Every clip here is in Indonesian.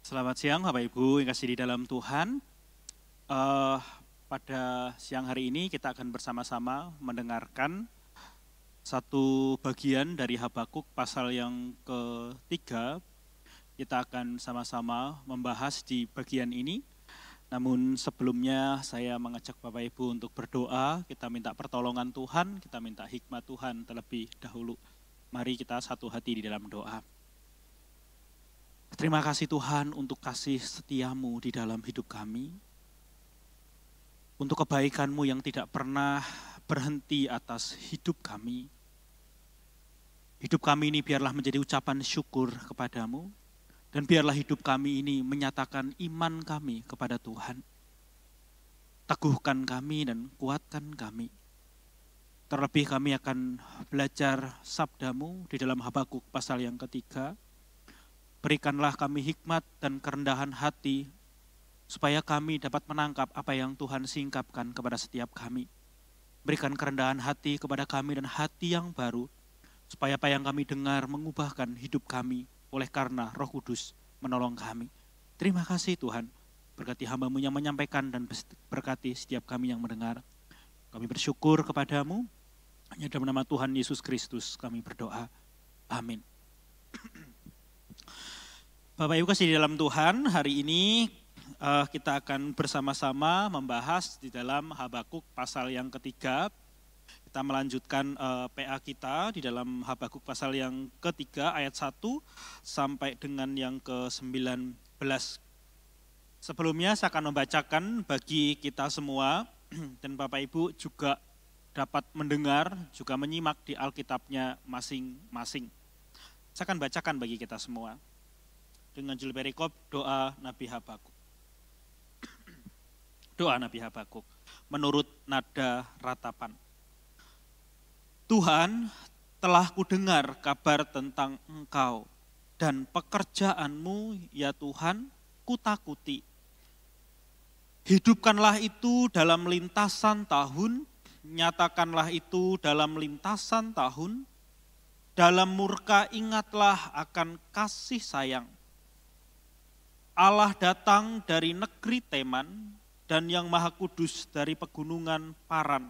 Selamat siang Bapak Ibu yang kasih di dalam Tuhan. Eh, Pada siang hari ini kita akan bersama-sama mendengarkan satu bagian dari Habakuk pasal yang ketiga. Kita akan sama-sama membahas di bagian ini. Namun sebelumnya saya mengajak Bapak Ibu untuk berdoa. Kita minta pertolongan Tuhan, kita minta hikmat Tuhan terlebih dahulu. Mari kita satu hati di dalam doa. Terima kasih Tuhan untuk kasih setiamu di dalam hidup kami. Untuk kebaikan-Mu yang tidak pernah berhenti atas hidup kami. Hidup kami ini biarlah menjadi ucapan syukur kepadamu. Dan biarlah hidup kami ini menyatakan iman kami kepada Tuhan. Teguhkan kami dan kuatkan kami. Terlebih kami akan belajar sabda-Mu di dalam Habakuk pasal yang ketiga. Berikanlah kami hikmat dan kerendahan hati, supaya kami dapat menangkap apa yang Tuhan singkapkan kepada setiap kami. Berikan kerendahan hati kepada kami dan hati yang baru, supaya apa yang kami dengar mengubahkan hidup kami, oleh karena Roh Kudus menolong kami. Terima kasih Tuhan, berkati hamba-Mu yang menyampaikan dan berkati setiap kami yang mendengar. Kami bersyukur kepadamu, hanya dalam nama Tuhan Yesus Kristus kami berdoa. Amin. Bapak Ibu kasih di dalam Tuhan, hari ini kita akan bersama-sama membahas di dalam Habakuk pasal yang ketiga. Kita melanjutkan PA kita di dalam Habakuk pasal yang ketiga ayat 1 sampai dengan yang ke-19. Sebelumnya saya akan membacakan bagi kita semua dan Bapak Ibu juga dapat mendengar, juga menyimak di Alkitabnya masing-masing. Saya akan bacakan bagi kita semua. Dengan judul perikop doa Nabi Habakuk. Doa Nabi Habakuk menurut nada ratapan. Tuhan, telah kudengar kabar tentang Engkau dan pekerjaan-Mu ya Tuhan, kutakuti. Hidupkanlah itu dalam lintasan tahun, nyatakanlah itu dalam lintasan tahun, dalam murka ingatlah akan kasih sayang. Allah datang dari negeri Teman dan yang Maha Kudus dari pegunungan Paran.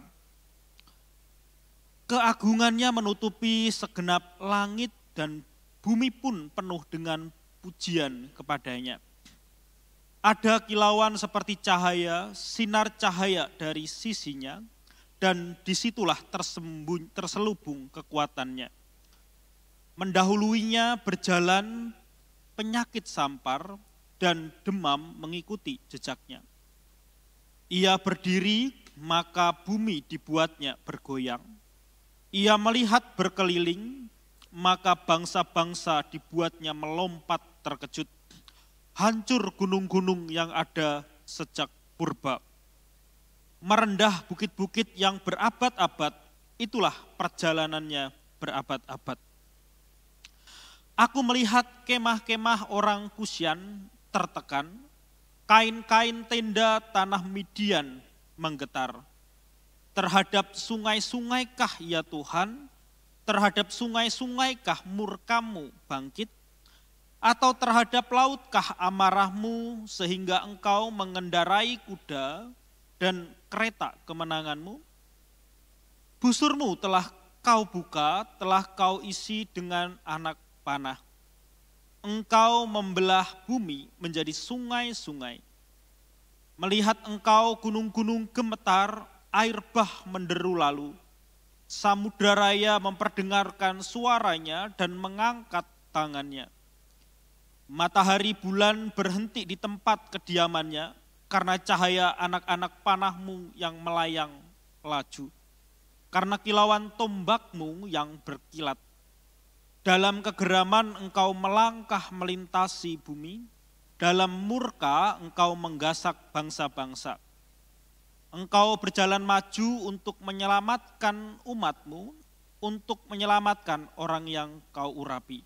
Keagungannya menutupi segenap langit dan bumi pun penuh dengan pujian kepadanya. Ada kilauan seperti cahaya, sinar cahaya dari sisinya, dan disitulah terselubung kekuatannya. Mendahuluinya berjalan penyakit sampar, dan demam mengikuti jejaknya. Ia berdiri, maka bumi dibuatnya bergoyang. Ia melihat berkeliling, maka bangsa-bangsa dibuatnya melompat terkejut. Hancur gunung-gunung yang ada sejak purba. Merendah bukit-bukit yang berabad-abad, itulah perjalanannya berabad-abad. Aku melihat kemah-kemah orang Kusyan tertekan, kain-kain tenda tanah Midian menggetar. Terhadap sungai-sungaikah ya Tuhan, terhadap sungai-sungaikah murka-Mu bangkit, atau terhadap lautkah amarah-Mu sehingga Engkau mengendarai kuda dan kereta kemenangan-Mu? Busur-Mu telah Kau buka, telah Kau isi dengan anak panah. Engkau membelah bumi menjadi sungai-sungai. Melihat Engkau gunung-gunung gemetar, air bah menderu lalu. Samudra raya memperdengarkan suaranya dan mengangkat tangannya. Matahari bulan berhenti di tempat kediamannya karena cahaya anak-anak panah-Mu yang melayang laju. Karena kilauan tombak-Mu yang berkilat. Dalam kegeraman Engkau melangkah melintasi bumi, dalam murka Engkau menggasak bangsa-bangsa. Engkau berjalan maju untuk menyelamatkan umat-Mu, untuk menyelamatkan orang yang Kau urapi.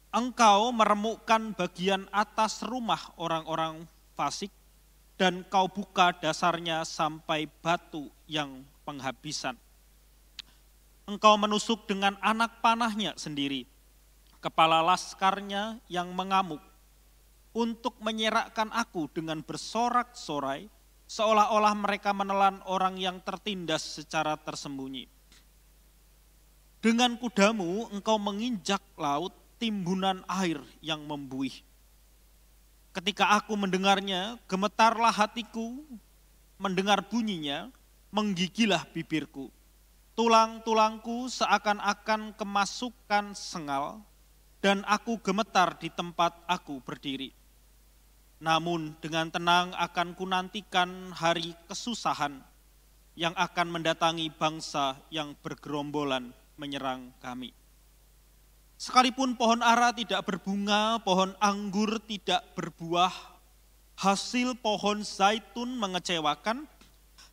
Engkau meremukkan bagian atas rumah orang-orang fasik, dan Kau buka dasarnya sampai batu yang penghabisan. Engkau menusuk dengan anak panahnya sendiri, kepala laskarnya yang mengamuk. untuk menyerakkan aku dengan bersorak-sorai, seolah-olah mereka menelan orang yang tertindas secara tersembunyi. Dengan kudamu engkau menginjak laut, timbunan air yang membuih. Ketika aku mendengarnya, gemetarlah hatiku, mendengar bunyinya, menggigilah bibirku. Tulang-tulangku seakan-akan kemasukan sengal, dan aku gemetar di tempat aku berdiri. Namun dengan tenang akan kunantikan hari kesusahan yang akan mendatangi bangsa yang bergerombolan menyerang kami. Sekalipun pohon ara tidak berbunga, pohon anggur tidak berbuah, hasil pohon zaitun mengecewakan,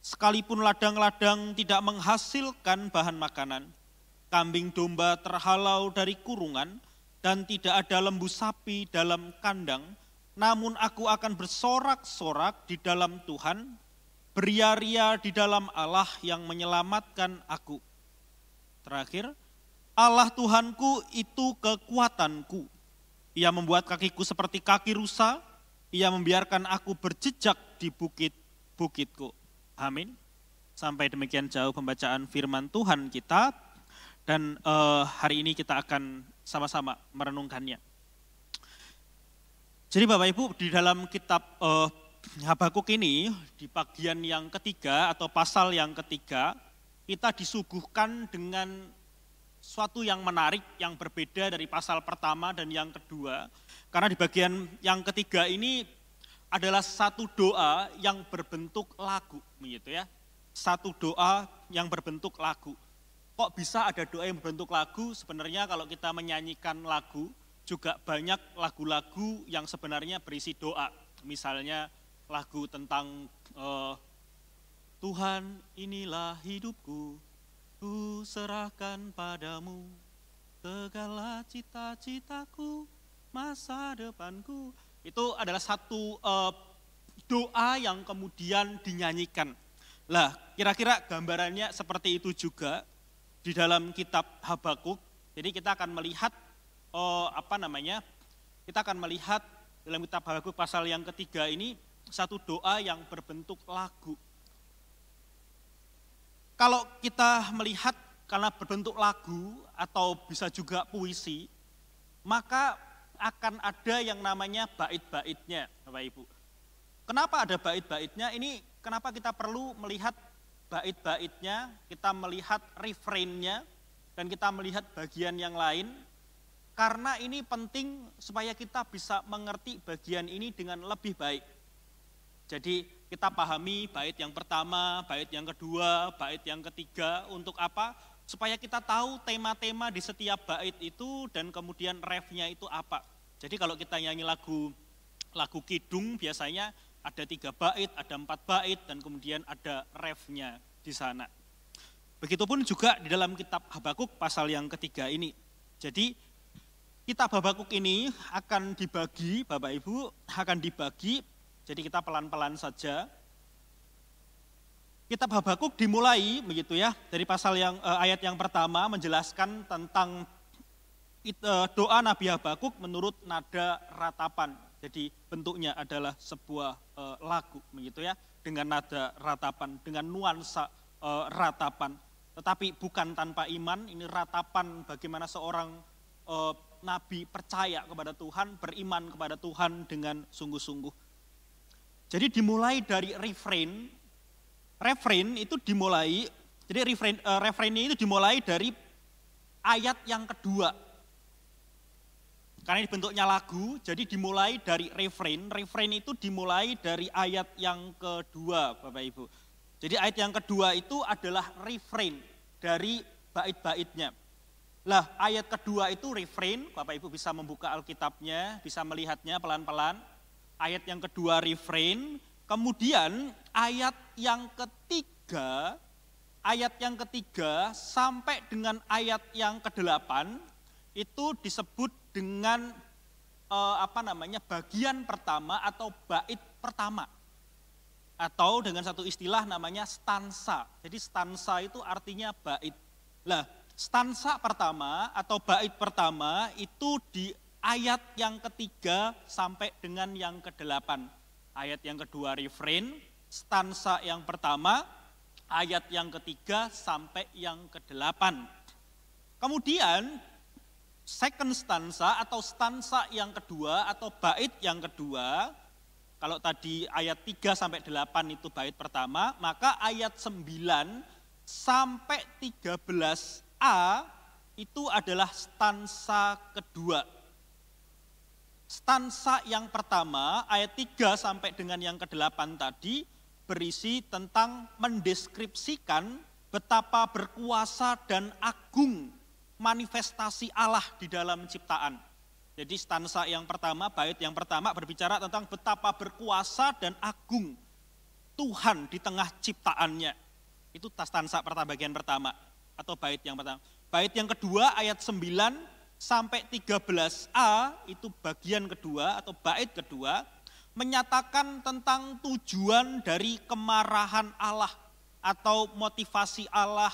sekalipun ladang-ladang tidak menghasilkan bahan makanan, kambing domba terhalau dari kurungan, dan tidak ada lembu sapi dalam kandang, namun aku akan bersorak-sorak di dalam Tuhan, beria-ria di dalam Allah yang menyelamatkan aku. Terakhir, Allah Tuhanku itu kekuatanku. Ia membuat kakiku seperti kaki rusa, Ia membiarkan aku berjejak di bukit-bukitku. Amin. Sampai demikian jauh pembacaan firman Tuhan kita, dan hari ini kita akan sama-sama merenungkannya. Jadi Bapak Ibu, di dalam kitab Habakuk ini, di bagian yang ketiga atau pasal yang ketiga, kita disuguhkan dengan suatu yang menarik, yang berbeda dari pasal pertama dan yang kedua. Karena di bagian yang ketiga ini adalah satu doa yang berbentuk lagu, begitu ya. Satu doa yang berbentuk lagu. Kok bisa ada doa yang berbentuk lagu? Sebenarnya kalau kita menyanyikan lagu, juga banyak lagu-lagu yang sebenarnya berisi doa. Misalnya lagu tentang Tuhan inilah hidupku, ku serahkan padamu, segala cita-citaku, masa depanku. Itu adalah satu doa yang kemudian dinyanyikan. Lah, kira-kira gambarannya seperti itu juga di dalam kitab Habakuk. Jadi kita akan melihat kita akan melihat dalam kitab Habakuk pasal yang ketiga ini satu doa yang berbentuk lagu. Kalau kita melihat karena berbentuk lagu atau bisa juga puisi, maka akan ada yang namanya bait-baitnya, Bapak Ibu. Kenapa ada bait-baitnya? Ini kenapa kita perlu melihat bait-baitnya, kita melihat refrainnya, dan kita melihat bagian yang lain. Karena ini penting supaya kita bisa mengerti bagian ini dengan lebih baik. Jadi kita pahami bait yang pertama, bait yang kedua, bait yang ketiga, untuk apa? Supaya kita tahu tema-tema di setiap bait itu dan kemudian refnya itu apa. Jadi kalau kita nyanyi lagu kidung biasanya ada 3 bait, ada 4 bait, dan kemudian ada refnya di sana. Begitupun juga di dalam kitab Habakuk pasal yang ketiga ini. Jadi kitab Habakuk ini akan dibagi, Bapak Ibu, akan dibagi, jadi kita pelan-pelan saja. Kitab Habakuk dimulai begitu ya, dari pasal yang ayat yang pertama menjelaskan tentang doa Nabi Habakuk menurut nada ratapan. Jadi bentuknya adalah sebuah lagu begitu ya, dengan nada ratapan, dengan nuansa ratapan. Tetapi bukan tanpa iman, ini ratapan bagaimana seorang Nabi percaya kepada Tuhan, beriman kepada Tuhan dengan sungguh-sungguh. Jadi dimulai dari refrain itu dimulai, jadi refrainnya itu dimulai dari ayat yang kedua. Karena ini bentuknya lagu, jadi dimulai dari refrain itu dimulai dari ayat yang kedua, Bapak Ibu. Jadi ayat yang kedua itu adalah refrain dari bait-baitnya. Lah, ayat kedua itu refrain, Bapak Ibu bisa membuka Alkitabnya, bisa melihatnya pelan-pelan. Ayat yang kedua refrain, kemudian ayat yang ketiga sampai dengan ayat yang ke-8 itu disebut dengan bagian pertama atau bait pertama. Atau dengan satu istilah namanya stansa. Jadi stansa itu artinya bait. Lah, stansa pertama atau bait pertama itu ayat yang ketiga sampai dengan yang ke-8. Ayat yang kedua refrain, stansa yang pertama, ayat yang ketiga sampai yang ke-8. Kemudian second stanza atau stansa yang kedua atau bait yang kedua, kalau tadi ayat 3 sampai 8 itu bait pertama, maka ayat 9 sampai 13a itu adalah stansa kedua. Stansa yang pertama, ayat 3 sampai dengan yang ke-8 tadi, berisi tentang mendeskripsikan betapa berkuasa dan agung manifestasi Allah di dalam ciptaan. Jadi stansa yang pertama, bait yang pertama berbicara tentang betapa berkuasa dan agung Tuhan di tengah ciptaannya. Itu stansa pertama, bagian pertama atau bait yang pertama. Bait yang kedua ayat 9 sampai 13a itu bagian kedua atau bait kedua menyatakan tentang tujuan dari kemarahan Allah atau motivasi Allah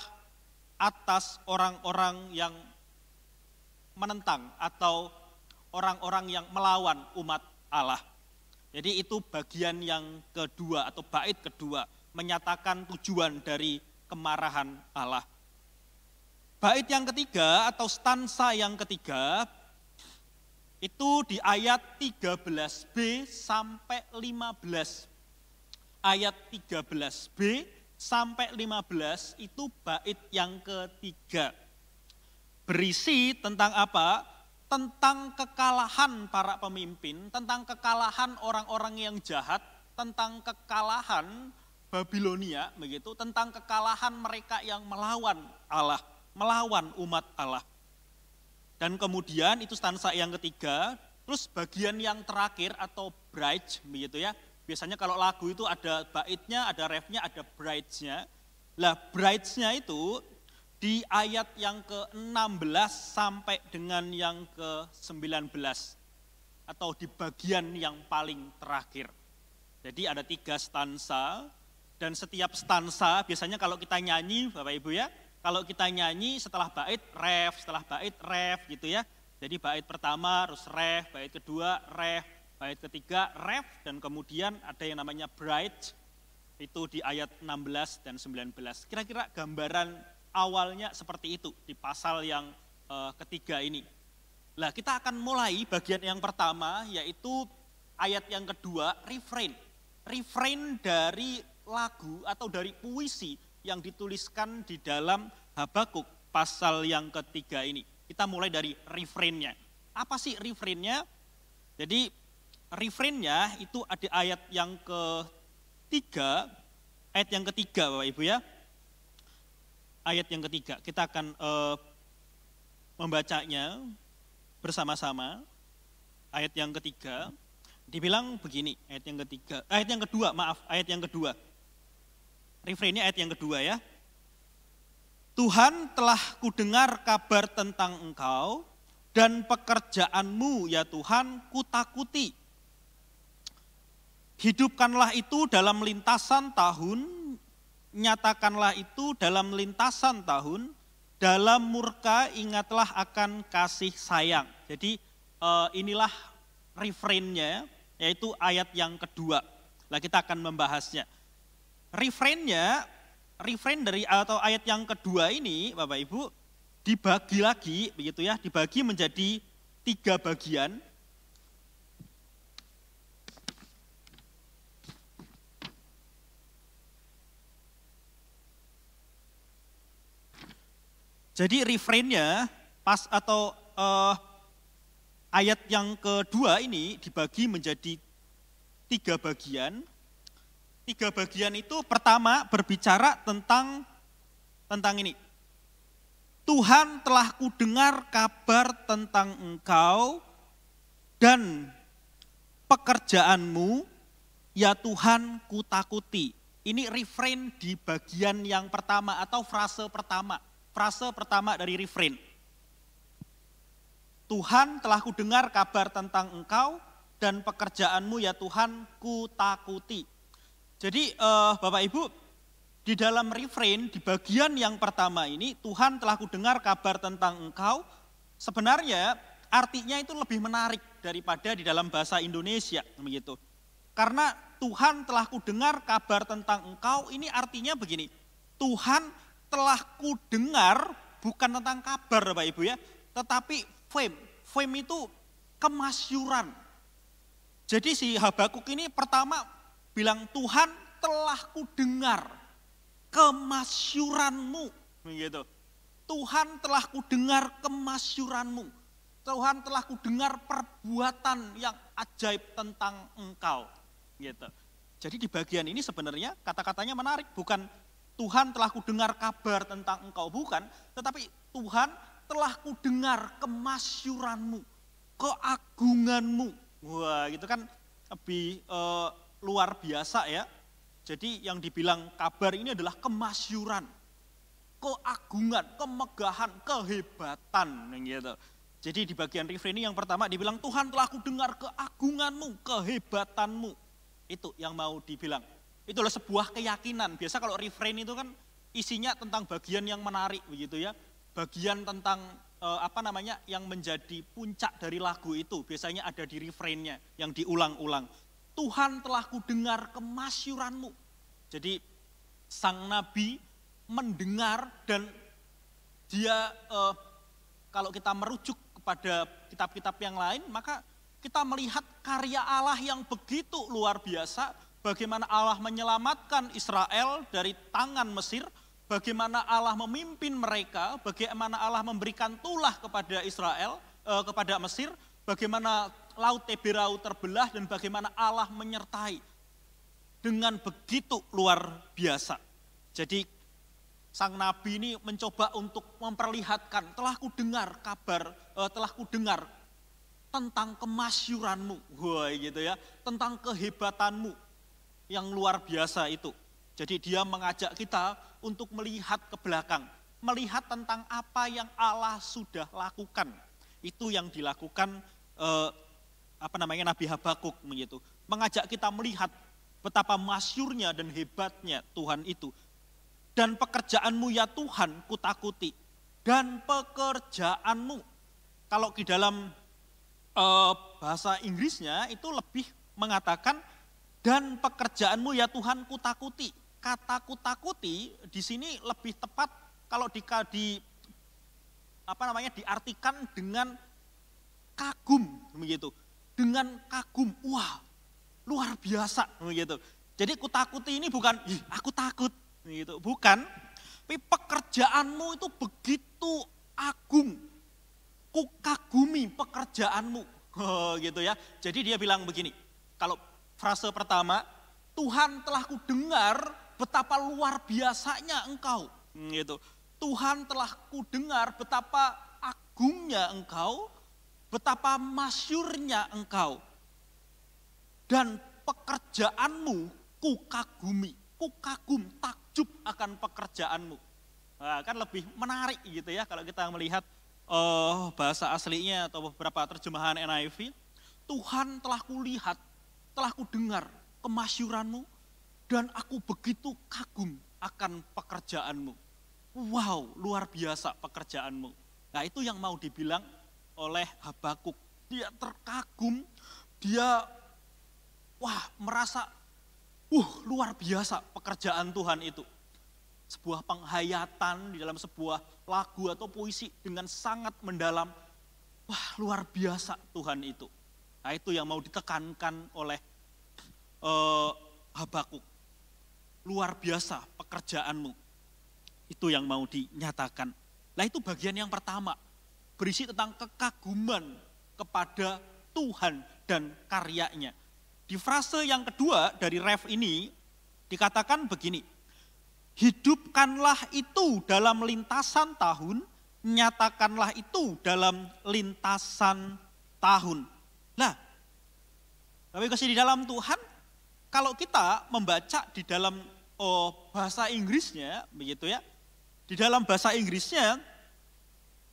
atas orang-orang yang menentang atau orang-orang yang melawan umat Allah. Jadi itu bagian yang kedua atau bait kedua menyatakan tujuan dari kemarahan Allah. Bait yang ketiga atau stansa yang ketiga itu di ayat 13b sampai 15. Ayat 13b sampai 15 itu bait yang ketiga. Berisi tentang apa? Tentang kekalahan para pemimpin, tentang kekalahan orang-orang yang jahat, tentang kekalahan Babilonia, begitu, tentang kekalahan mereka yang melawan Allah, melawan umat Allah. Dan kemudian itu stansa yang ketiga, terus bagian yang terakhir atau bridge, begitu ya. Biasanya kalau lagu itu ada baitnya, ada refnya, ada bridge-nya. Lah bridge-nya itu di ayat yang ke-16 sampai dengan yang ke-19 atau di bagian yang paling terakhir. Jadi ada 3 stansa dan setiap stansa biasanya kalau kita nyanyi Bapak Ibu ya, kalau kita nyanyi setelah bait ref gitu ya. Jadi bait pertama terus ref, bait kedua ref, bait ketiga ref dan kemudian ada yang namanya bridge itu di ayat 16 dan 19. Kira-kira gambaran awalnya seperti itu di pasal yang ketiga ini. Nah, kita akan mulai bagian yang pertama yaitu ayat yang kedua, refrain. Refrain dari lagu atau dari puisi yang dituliskan di dalam Habakuk pasal yang ketiga ini. Kita mulai dari refrainnya. Apa sih refrainnya? Jadi refrainnya itu ada ayat yang ketiga, Bapak Ibu ya. Ayat yang ketiga, kita akan membacanya bersama-sama. Ayat yang ketiga, dibilang begini, ayat yang kedua. Refrainnya ayat yang kedua ya. Tuhan telah kudengar kabar tentang engkau dan pekerjaanmu ya Tuhan kutakuti. Hidupkanlah itu dalam lintasan tahun, nyatakanlah itu dalam lintasan tahun, dalam murka ingatlah akan kasih sayang. Jadi inilah refrainnya, yaitu ayat yang kedua. Nah kita akan membahasnya. Refrain dari atau ayat yang kedua ini Bapak Ibu dibagi lagi begitu ya, dibagi menjadi 3 bagian. Jadi refrainnya pas atau ayat yang kedua ini dibagi menjadi 3 bagian. 3 bagian itu pertama berbicara tentang ini. Tuhan telah kudengar kabar tentang engkau dan pekerjaanmu, ya Tuhan kutakuti. Ini refrain di bagian yang pertama atau frase pertama. Frase pertama dari refrain. Tuhan telah kudengar kabar tentang engkau dan pekerjaanmu ya Tuhan kutakuti. Jadi Bapak Ibu di dalam refrain di bagian yang pertama ini Tuhan telah kudengar kabar tentang engkau. Sebenarnya artinya itu lebih menarik daripada di dalam bahasa Indonesia begitu. Karena Tuhan telah kudengar kabar tentang engkau, ini artinya begini. Tuhan telah kudengar bukan tentang kabar Bapak Ibu ya, tetapi fame. Fame itu kemasyuran. Jadi si Habakuk ini pertama bilang Tuhan telah kudengar kemasyuranmu begitu. Tuhan telah kudengar kemasyuranmu. Tuhan telah kudengar perbuatan yang ajaib tentang engkau. Gitu. Jadi di bagian ini sebenarnya kata-katanya menarik. Bukan Tuhan telah kudengar kabar tentang engkau, bukan. Tetapi Tuhan telah kudengar kemasyuranmu, keagunganmu. Wah gitu kan lebih luar biasa ya. Jadi yang dibilang kabar ini adalah kemasyuran, keagungan, kemegahan, kehebatan. Gitu. Jadi di bagian refrain ini yang pertama dibilang Tuhan telah kudengar keagunganmu, kehebatanmu. Itu yang mau dibilang. Itulah sebuah keyakinan. Biasa kalau refrain itu kan isinya tentang bagian yang menarik begitu ya. Bagian tentang yang menjadi puncak dari lagu itu. Biasanya ada di refrainnya yang diulang-ulang. Tuhan telah kudengar kemasyuranmu. Jadi sang nabi mendengar dan dia kalau kita merujuk kepada kitab-kitab yang lain, maka kita melihat karya Allah yang begitu luar biasa, bagaimana Allah menyelamatkan Israel dari tangan Mesir, bagaimana Allah memimpin mereka, bagaimana Allah memberikan tulah kepada Israel, kepada Mesir, bagaimana laut Teberau terbelah dan bagaimana Allah menyertai dengan begitu luar biasa. Jadi sang nabi ini mencoba untuk memperlihatkan, telah kudengar kabar, telah kudengar tentang kemasyuranmu, wah gitu ya, tentang kehebatanmu yang luar biasa itu. Jadi dia mengajak kita untuk melihat ke belakang, melihat tentang apa yang Allah sudah lakukan. Itu yang dilakukan Nabi Habakuk begitu, mengajak kita melihat betapa masyurnya dan hebatnya Tuhan itu. Dan pekerjaanmu ya Tuhan kutakuti. Dan pekerjaanmu. Kalau di dalam bahasa Inggrisnya itu lebih mengatakan dan pekerjaanmu ya Tuhan kutakuti. Kata kutakuti di sini lebih tepat kalau diartikan dengan kagum begitu. Dengan kagum. Wah, luar biasa begitu. Jadi kutakuti ini bukan aku takut. Gitu. Bukan, tapi pekerjaanmu itu begitu agung, ku kagumi pekerjaanmu, gitu ya. Jadi dia bilang begini, kalau frase pertama, Tuhan telah kudengar betapa luar biasanya engkau, gitu. Tuhan telah kudengar betapa agungnya engkau, betapa masyurnya engkau, dan pekerjaanmu ku kagumi, ku kagum, takjub akan pekerjaanmu. Nah, kan lebih menarik gitu ya kalau kita melihat bahasa aslinya atau beberapa terjemahan NIV. Tuhan telah kulihat, telah kudengar kemasyuranmu dan aku begitu kagum akan pekerjaanmu. Wow, luar biasa pekerjaanmu. Nah itu yang mau dibilang oleh Habakuk. Dia terkagum, dia merasa luar biasa pekerjaan Tuhan itu. Sebuah penghayatan di dalam sebuah lagu atau puisi dengan sangat mendalam. Wah, luar biasa Tuhan itu. Nah, itu yang mau ditekankan oleh Habakuk. Luar biasa pekerjaanmu. Itu yang mau dinyatakan. Nah, itu bagian yang pertama. Berisi tentang kekaguman kepada Tuhan dan karyanya. Di frase yang kedua dari ref ini dikatakan begini, hidupkanlah itu dalam lintasan tahun, nyatakanlah itu dalam lintasan tahun. Nah, tapi kasih di dalam Tuhan, kalau kita membaca di dalam bahasa Inggrisnya, begitu ya, di dalam bahasa Inggrisnya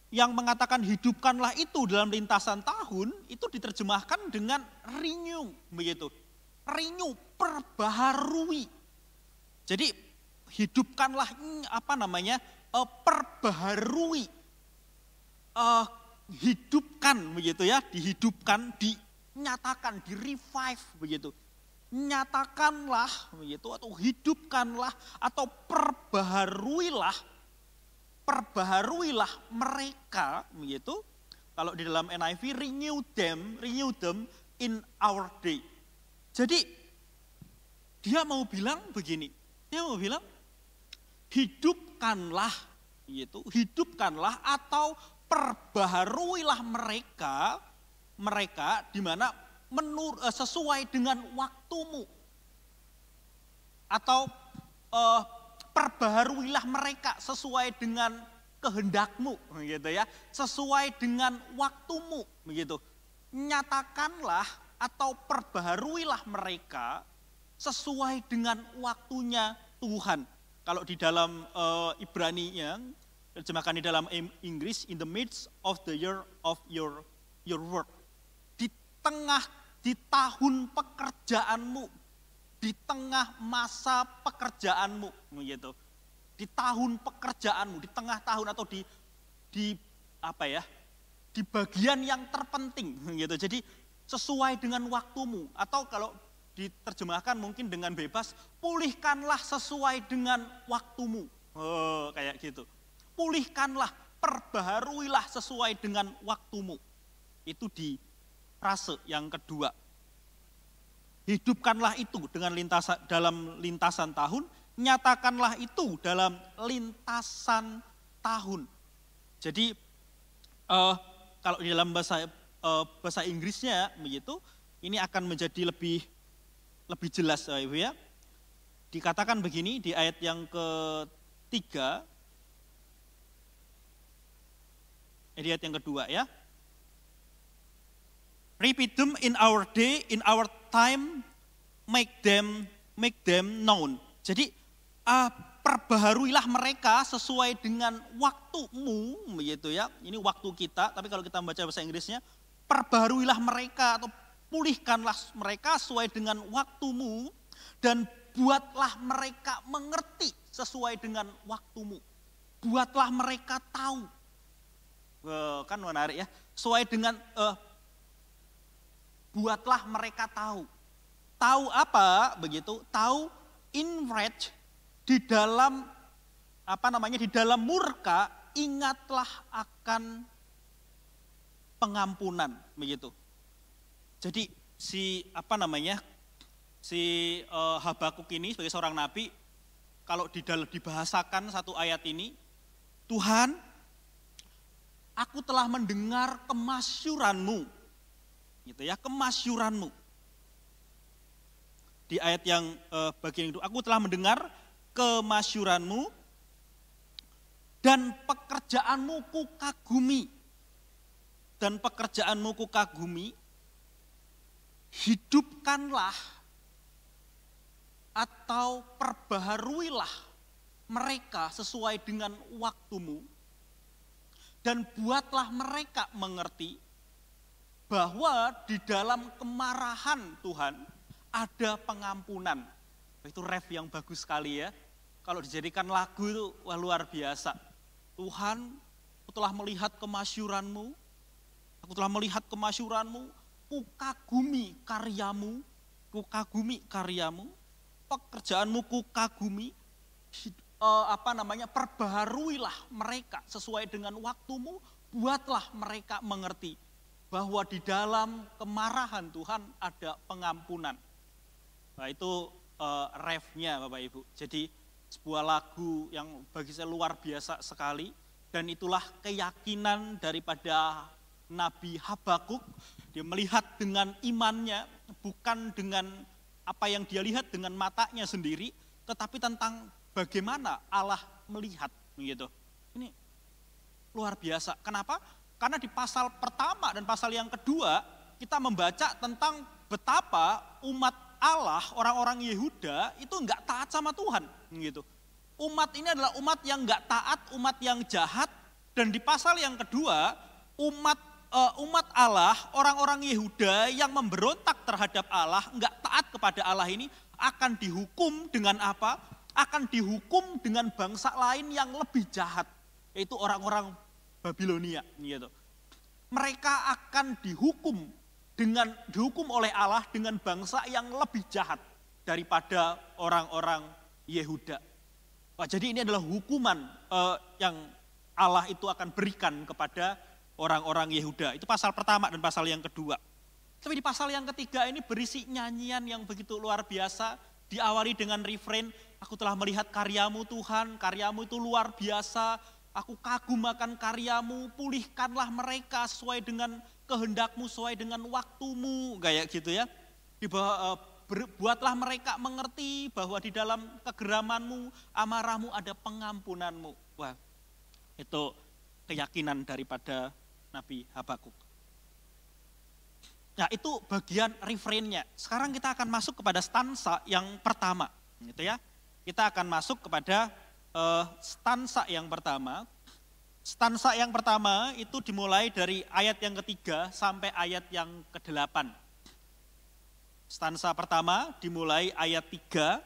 yang mengatakan hidupkanlah itu dalam lintasan tahun, itu diterjemahkan dengan renew, begitu. Renew, perbaharui. Jadi hidupkanlah perbaharui dihidupkan begitu ya, dihidupkan, dinyatakan, di-revive begitu. Nyatakanlah begitu atau hidupkanlah atau perbaharuilah mereka begitu. Kalau di dalam NIV renew them in our day. Jadi dia mau bilang begini, dia mau bilang hidupkanlah gitu, hidupkanlah atau perbaharuilah mereka di mana sesuai dengan waktumu. Atau perbaharuilah mereka sesuai dengan kehendakmu gitu ya, sesuai dengan waktumu begitu. Nyatakanlah atau perbaharuilah mereka sesuai dengan waktunya Tuhan. Kalau di dalam Ibrani-nya terjemahkan di dalam Inggris, in the midst of the year of your work. Di tahun pekerjaanmu, di tengah masa pekerjaanmu begitu. Di tahun pekerjaanmu, di tengah tahun atau di bagian yang terpenting gitu. Jadi sesuai dengan waktumu, atau kalau diterjemahkan mungkin dengan bebas, pulihkanlah sesuai dengan waktumu. Kayak gitu. Pulihkanlah, perbaharuilah sesuai dengan waktumu. Itu di frase yang kedua. Hidupkanlah itu dalam lintasan tahun, nyatakanlah itu dalam lintasan tahun. Jadi kalau di dalam bahasa Inggrisnya begitu, ini akan menjadi lebih jelas Ibu ya. Dikatakan begini di ayat yang ketiga, di ayat yang kedua ya. Repeat them in our day, in our time, make them known. Jadi perbaharuilah mereka sesuai dengan waktumu begitu ya. Ini waktu kita, tapi kalau kita membaca bahasa Inggrisnya, perbaharuilah mereka atau pulihkanlah mereka sesuai dengan waktumu dan buatlah mereka mengerti sesuai dengan waktumu. Buatlah mereka tahu. Kan menarik ya. Sesuai dengan buatlah mereka tahu. Tahu apa begitu? Tahu enraged di dalam di dalam murka, ingatlah akan pengampunan begitu. Jadi si Habakuk ini sebagai seorang nabi, kalau dibahasakan satu ayat ini, Tuhan, aku telah mendengar kemasyuranmu, gitu ya, kemasyuranmu. Di ayat yang bagian itu, aku telah mendengar kemasyuranmu dan pekerjaanmu ku kagumi. Dan pekerjaanmu ku kagumi, hidupkanlah atau perbaharuilah mereka sesuai dengan waktumu dan buatlah mereka mengerti bahwa di dalam kemarahan Tuhan ada pengampunan. Itu ref yang bagus sekali ya. Kalau dijadikan lagu itu luar biasa. Tuhan, aku telah melihat kemasyuranmu, ku kagumi karyamu, pekerjaanmu ku kagumi, perbaharuilah mereka sesuai dengan waktumu, buatlah mereka mengerti bahwa di dalam kemarahan Tuhan ada pengampunan. Nah itu refnya Bapak Ibu. Jadi sebuah lagu yang bagi saya luar biasa sekali, dan itulah keyakinan daripada Nabi Habakuk. Dia melihat dengan imannya, bukan dengan apa yang dia lihat dengan matanya sendiri, tetapi tentang bagaimana Allah melihat begitu. Ini luar biasa. Kenapa? Karena di pasal pertama dan pasal yang kedua kita membaca tentang betapa umat Allah, orang-orang Yehuda itu enggak taat sama Tuhan gitu. Umat ini adalah umat yang enggak taat, umat yang jahat, dan di pasal yang kedua umat Allah, orang-orang Yehuda yang memberontak terhadap Allah, enggak taat kepada Allah ini akan dihukum dengan apa? Akan dihukum dengan bangsa lain yang lebih jahat, yaitu orang-orang Babilonia gitu. mereka akan dihukum oleh Allah dengan bangsa yang lebih jahat daripada orang-orang Yehuda. Wah, jadi ini adalah hukuman yang Allah itu akan berikan kepada orang-orang Yehuda. Itu pasal pertama dan pasal yang kedua. Tapi di pasal yang ketiga ini berisi nyanyian yang begitu luar biasa. Diawali dengan refrain, aku telah melihat karyamu Tuhan, karyamu itu luar biasa. Aku kagum akan karyamu, pulihkanlah mereka sesuai dengan kehendakmu, sesuai dengan waktumu. Kayak gitu ya. Buatlah mereka mengerti bahwa di dalam kegeramanmu, amarahmu ada pengampunanmu. Wah, itu keyakinan daripada Nabi Habakuk. Nah, itu bagian refrainnya. Sekarang kita akan masuk kepada stansa yang pertama, gitu ya. Kita akan masuk kepada stansa yang pertama. Stansa yang pertama itu dimulai dari ayat yang ketiga sampai ayat yang ke-8. Stansa pertama dimulai ayat 3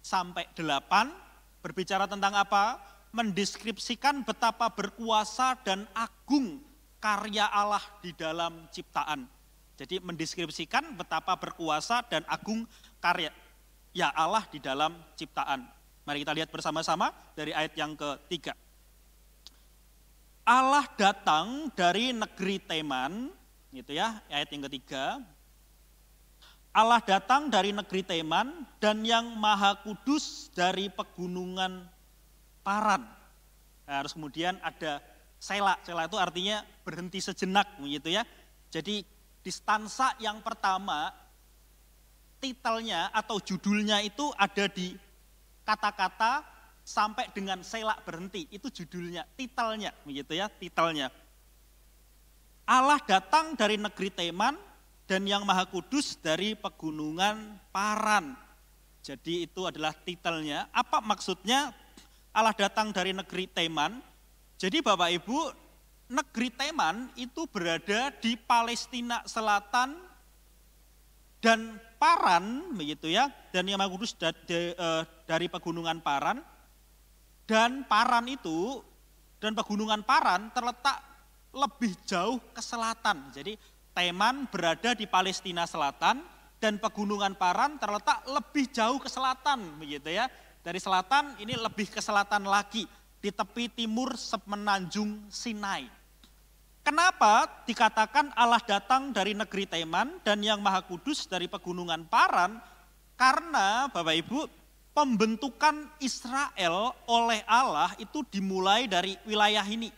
sampai 8, berbicara tentang apa? Mendeskripsikan betapa berkuasa dan agung karya Allah di dalam ciptaan. Jadi mendeskripsikan betapa berkuasa dan agung karya ya Allah di dalam ciptaan. Mari kita lihat bersama-sama dari ayat yang ketiga. Allah datang dari negeri Teman, gitu ya, ayat yang ketiga. Allah datang dari negeri Teman dan yang maha kudus dari pegunungan Paran. Nah, harus kemudian ada sela. Sela itu artinya berhenti sejenak, gitu ya. Jadi di stansa yang pertama, titelnya atau judulnya itu ada di kata-kata sampai dengan selak berhenti. Itu judulnya, titelnya, begitu ya, titelnya. Allah datang dari negeri Teman dan yang maha kudus dari pegunungan Paran. Jadi itu adalah titelnya. Apa maksudnya Allah datang dari negeri Teman? Jadi Bapak Ibu, negeri Teman itu berada di Palestina Selatan dan Paran, begitu ya, dan yang maha kudus dari pegunungan Paran. Dan Paran itu, dan pegunungan Paran terletak lebih jauh ke selatan. Jadi Teman berada di Palestina Selatan dan pegunungan Paran terletak lebih jauh ke selatan, begitu ya. Dari selatan ini lebih ke selatan lagi, di tepi timur semenanjung Sinai. Kenapa dikatakan Allah datang dari negeri Teman dan yang maha kudus dari pegunungan Paran? Karena Bapak Ibu, pembentukan Israel oleh Allah itu dimulai dari wilayah ini.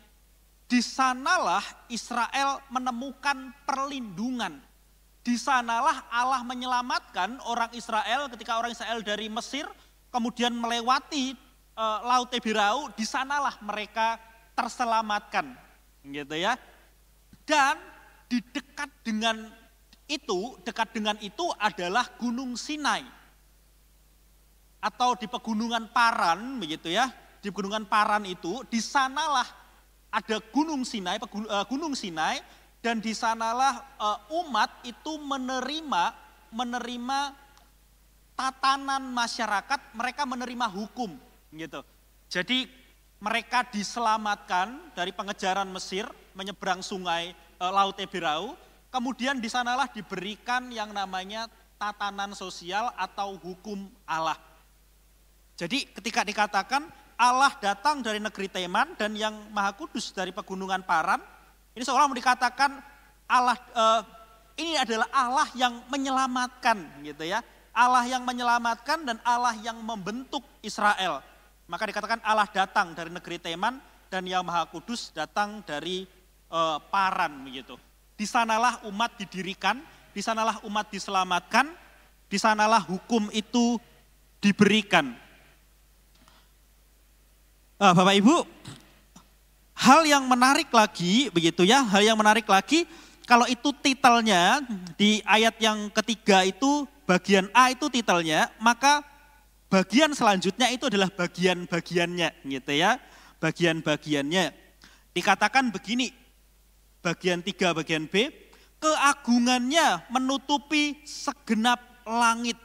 Di sanalah Israel menemukan perlindungan. Di sanalah Allah menyelamatkan orang Israel ketika orang Israel dari Mesir kemudian melewati Laut Teberau, di sanalah mereka terselamatkan. Gitu ya. Dan di dekat dengan itu adalah Gunung Sinai. Atau di pegunungan Paran, begitu ya. Di pegunungan Paran itu, di sanalah ada Gunung Sinai, dan di sanalah umat itu menerima tatanan masyarakat, mereka menerima hukum, gitu. Jadi mereka diselamatkan dari pengejaran Mesir, menyeberang sungai Laut Teberau, kemudian di sanalah diberikan yang namanya tatanan sosial atau hukum Allah. Jadi ketika dikatakan Allah datang dari negeri Teman dan yang maha kudus dari pegunungan Paran, ini seolah mau dikatakan Allah ini adalah Allah yang menyelamatkan, gitu ya. Allah yang menyelamatkan dan Allah yang membentuk Israel. Maka dikatakan Allah datang dari negeri Teman dan yang maha kudus datang dari Paran, begitu. Di sanalah umat didirikan, di sanalah umat diselamatkan, di sanalah hukum itu diberikan. Bapak Ibu, hal yang menarik lagi, begitu ya, hal yang menarik lagi, kalau itu titelnya di ayat yang ketiga itu bagian A itu titelnya, maka bagian selanjutnya itu adalah bagian-bagiannya, gitu ya, bagian-bagiannya. Dikatakan begini, bagian 3 bagian B, keagungannya menutupi segenap langit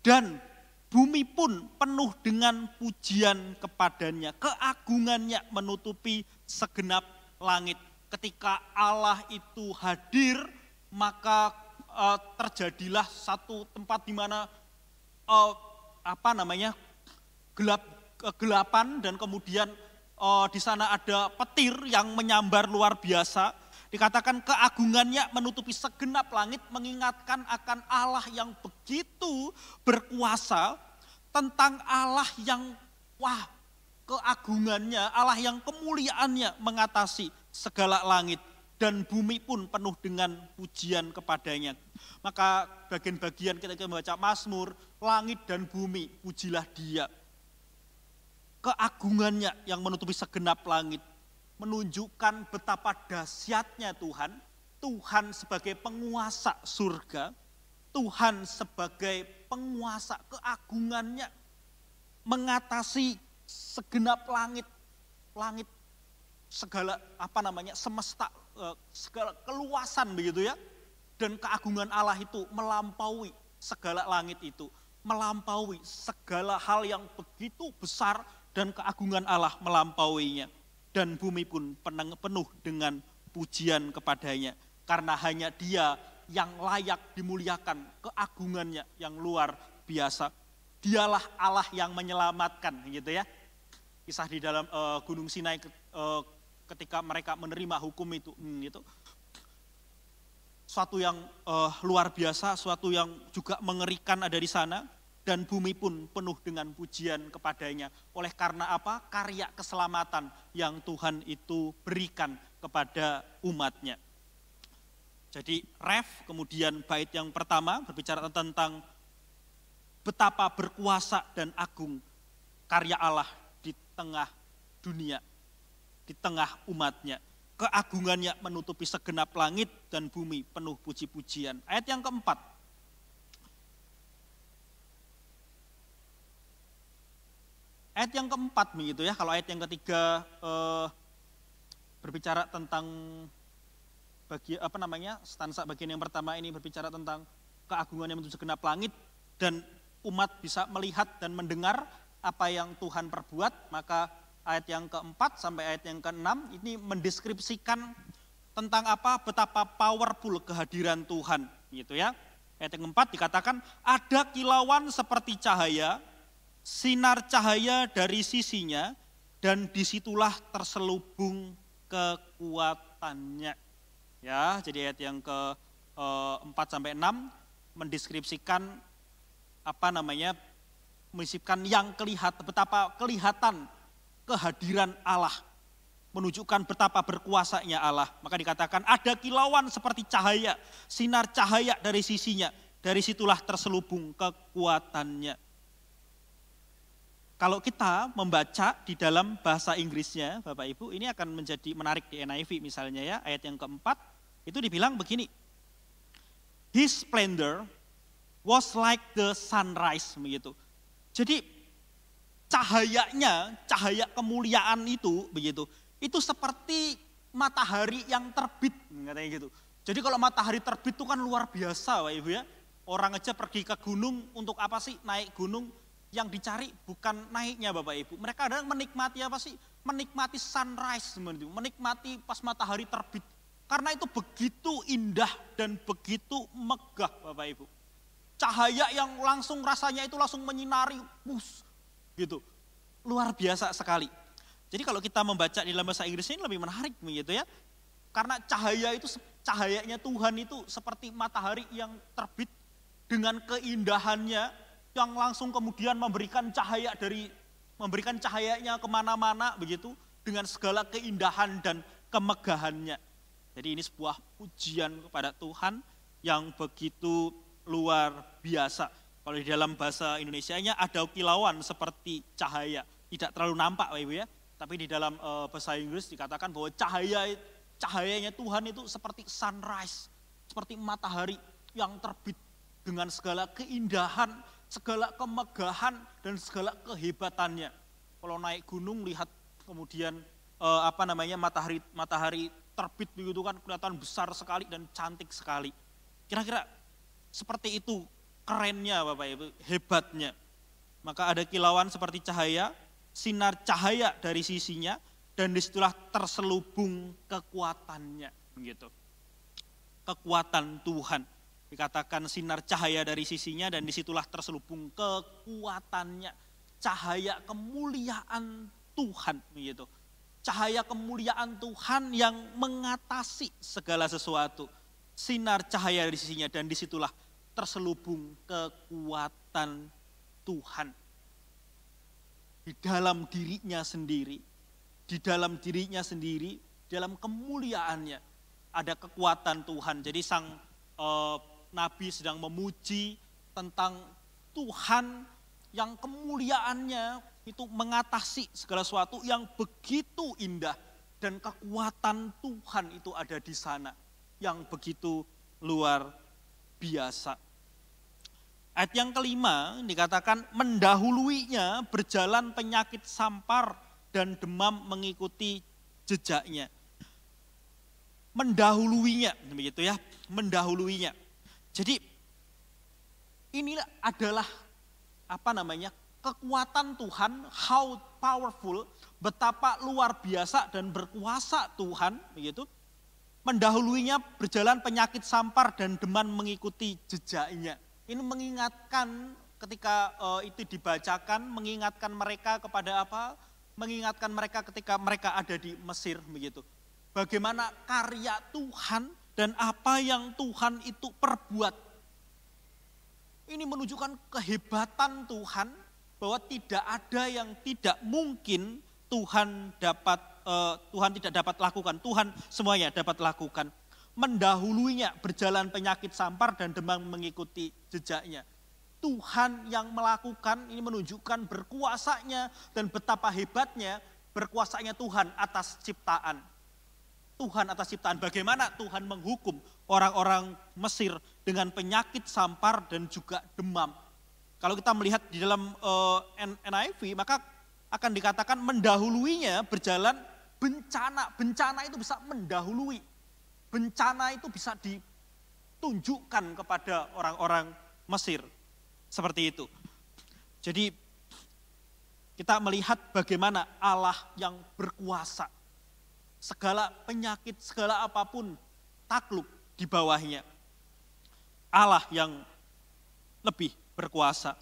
dan bumi pun penuh dengan pujian kepadanya. Keagungannya menutupi segenap langit. ketika Allah itu hadir, maka terjadilah satu tempat di mana kegelapan, dan kemudian di sana ada petir yang menyambar luar biasa. Dikatakan keagungannya menutupi segenap langit, mengingatkan akan Allah yang begitu berkuasa, tentang Allah yang keagungannya, Allah yang kemuliaannya mengatasi segala langit, dan bumi pun penuh dengan pujian kepadanya. Maka bagian-bagian kita membaca Mazmur, langit dan bumi pujilah Dia. Keagungannya yang menutupi segenap langit menunjukkan betapa dahsyatnya Tuhan. Tuhan sebagai penguasa surga, Tuhan sebagai penguasa, keagungannya mengatasi segenap langit segala semesta, segala keluasan begitu ya. Dan keagungan Allah itu melampaui segala langit itu, melampaui segala hal yang begitu besar, dan keagungan Allah melampauinya. Dan bumi pun penuh dengan pujian kepadanya, karena hanya Dia yang layak dimuliakan, keagungannya yang luar biasa. Dialah Allah yang menyelamatkan, gitu ya. Kisah di dalam Gunung Sinai ketika mereka menerima hukum itu, gitu. Suatu yang luar biasa, suatu yang juga mengerikan ada di sana, dan bumi pun penuh dengan pujian kepadanya. Oleh karena apa? Karya keselamatan yang Tuhan itu berikan kepada umatnya. Jadi kemudian bait yang pertama berbicara tentang betapa berkuasa dan agung karya Allah di tengah dunia, di tengah umatnya. Keagungannya menutupi segenap langit, dan bumi penuh puji-pujian. Ayat yang keempat. Ayat yang keempat begitu ya. Kalau ayat yang ketiga berbicara tentang stansa bagian yang pertama ini berbicara tentang keagungan yang menutupi segenap langit, dan umat bisa melihat dan mendengar apa yang Tuhan perbuat. Maka ayat yang keempat sampai ayat yang keenam ini mendeskripsikan tentang betapa powerful kehadiran Tuhan, gitu ya. Ayat yang keempat dikatakan, ada kilauan seperti cahaya, sinar cahaya dari sisinya, dan disitulah terselubung kekuatannya. Ya, jadi ayat yang ke-4 sampai 6 mendeskripsikan yang betapa kelihatan kehadiran Allah, menunjukkan betapa berkuasanya Allah. Maka dikatakan ada kilauan seperti cahaya, sinar cahaya dari sisinya, dari situlah terselubung kekuatannya. Kalau kita membaca di dalam bahasa Inggrisnya, Bapak Ibu, ini akan menjadi menarik di NIV misalnya ya, ayat yang keempat, itu dibilang begini. His splendor was like the sunrise, begitu. Jadi cahaya kemuliaan itu, begitu, itu seperti matahari yang terbit, katanya gitu. Jadi kalau matahari terbit itu kan luar biasa, Bapak Ibu ya. Orang aja pergi ke gunung untuk apa sih? Naik gunung, yang dicari bukan naiknya Bapak Ibu. Mereka kadang menikmati menikmati sunrise, menikmati pas matahari terbit. Karena itu begitu indah dan begitu megah Bapak Ibu. Cahaya yang langsung rasanya itu langsung menyinari, gitu. Luar biasa sekali. Jadi kalau kita membaca di dalam bahasa Inggris ini lebih menarik begitu ya. Karena cahayanya Tuhan itu seperti matahari yang terbit dengan keindahannya, yang langsung kemudian memberikan cahayanya kemana-mana begitu, dengan segala keindahan dan kemegahannya. Jadi ini sebuah pujian kepada Tuhan yang begitu luar biasa. Kalau di dalam bahasa Indonesianya ada kilauan seperti cahaya, tidak terlalu nampak Bapak Ibu ya. Tapi di dalam bahasa Inggris dikatakan bahwa cahayanya Tuhan itu seperti sunrise, seperti matahari yang terbit dengan segala keindahan, segala kemegahan, dan segala kehebatannya. Kalau naik gunung lihat kemudian matahari terbit begitu kan, kelihatan besar sekali dan cantik sekali. Kira-kira seperti itu kerennya Bapak Ibu, hebatnya. Maka ada kilauan seperti cahaya, sinar cahaya dari sisinya, dan disitulah terselubung kekuatannya, begitu. Kekuatan Tuhan. Dikatakan sinar cahaya dari sisinya dan disitulah terselubung kekuatannya. Cahaya kemuliaan Tuhan, begitu. Cahaya kemuliaan Tuhan yang mengatasi segala sesuatu. Sinar cahaya dari sisinya dan disitulah terselubung kekuatan Tuhan. Di dalam dirinya sendiri, dalam kemuliaannya ada kekuatan Tuhan. Jadi sang Nabi sedang memuji tentang Tuhan yang kemuliaannya itu mengatasi segala sesuatu yang begitu indah. Dan kekuatan Tuhan itu ada di sana yang begitu luar biasa. Ayat yang kelima dikatakan mendahuluinya berjalan penyakit sampar dan demam mengikuti jejaknya. Mendahuluinya, begitu ya, mendahuluinya. Jadi inilah adalah kekuatan Tuhan, how powerful, betapa luar biasa dan berkuasa Tuhan, begitu. Mendahuluinya berjalan penyakit sampar dan demam mengikuti jejaknya. Ini mengingatkan ketika itu dibacakan, mengingatkan mereka kepada apa? Mengingatkan mereka ketika mereka ada di Mesir, begitu. Bagaimana karya Tuhan dan apa yang Tuhan itu perbuat. Ini menunjukkan kehebatan Tuhan, bahwa tidak ada yang tidak mungkin Tuhan tidak dapat lakukan. Tuhan semuanya dapat lakukan. Mendahuluinya berjalan penyakit sampar dan demam mengikuti jejaknya. Tuhan yang melakukan ini menunjukkan berkuasanya dan betapa hebatnya berkuasanya Tuhan atas ciptaan. Tuhan atas ciptaan, bagaimana Tuhan menghukum orang-orang Mesir dengan penyakit sampar dan juga demam. Kalau kita melihat di dalam NIV, maka akan dikatakan mendahuluinya berjalan bencana. Bencana itu bisa mendahului. Bencana itu bisa ditunjukkan kepada orang-orang Mesir. Seperti itu. Jadi kita melihat bagaimana Allah yang berkuasa. Segala penyakit, segala apapun takluk di bawahnya. Allah yang lebih berkuasa.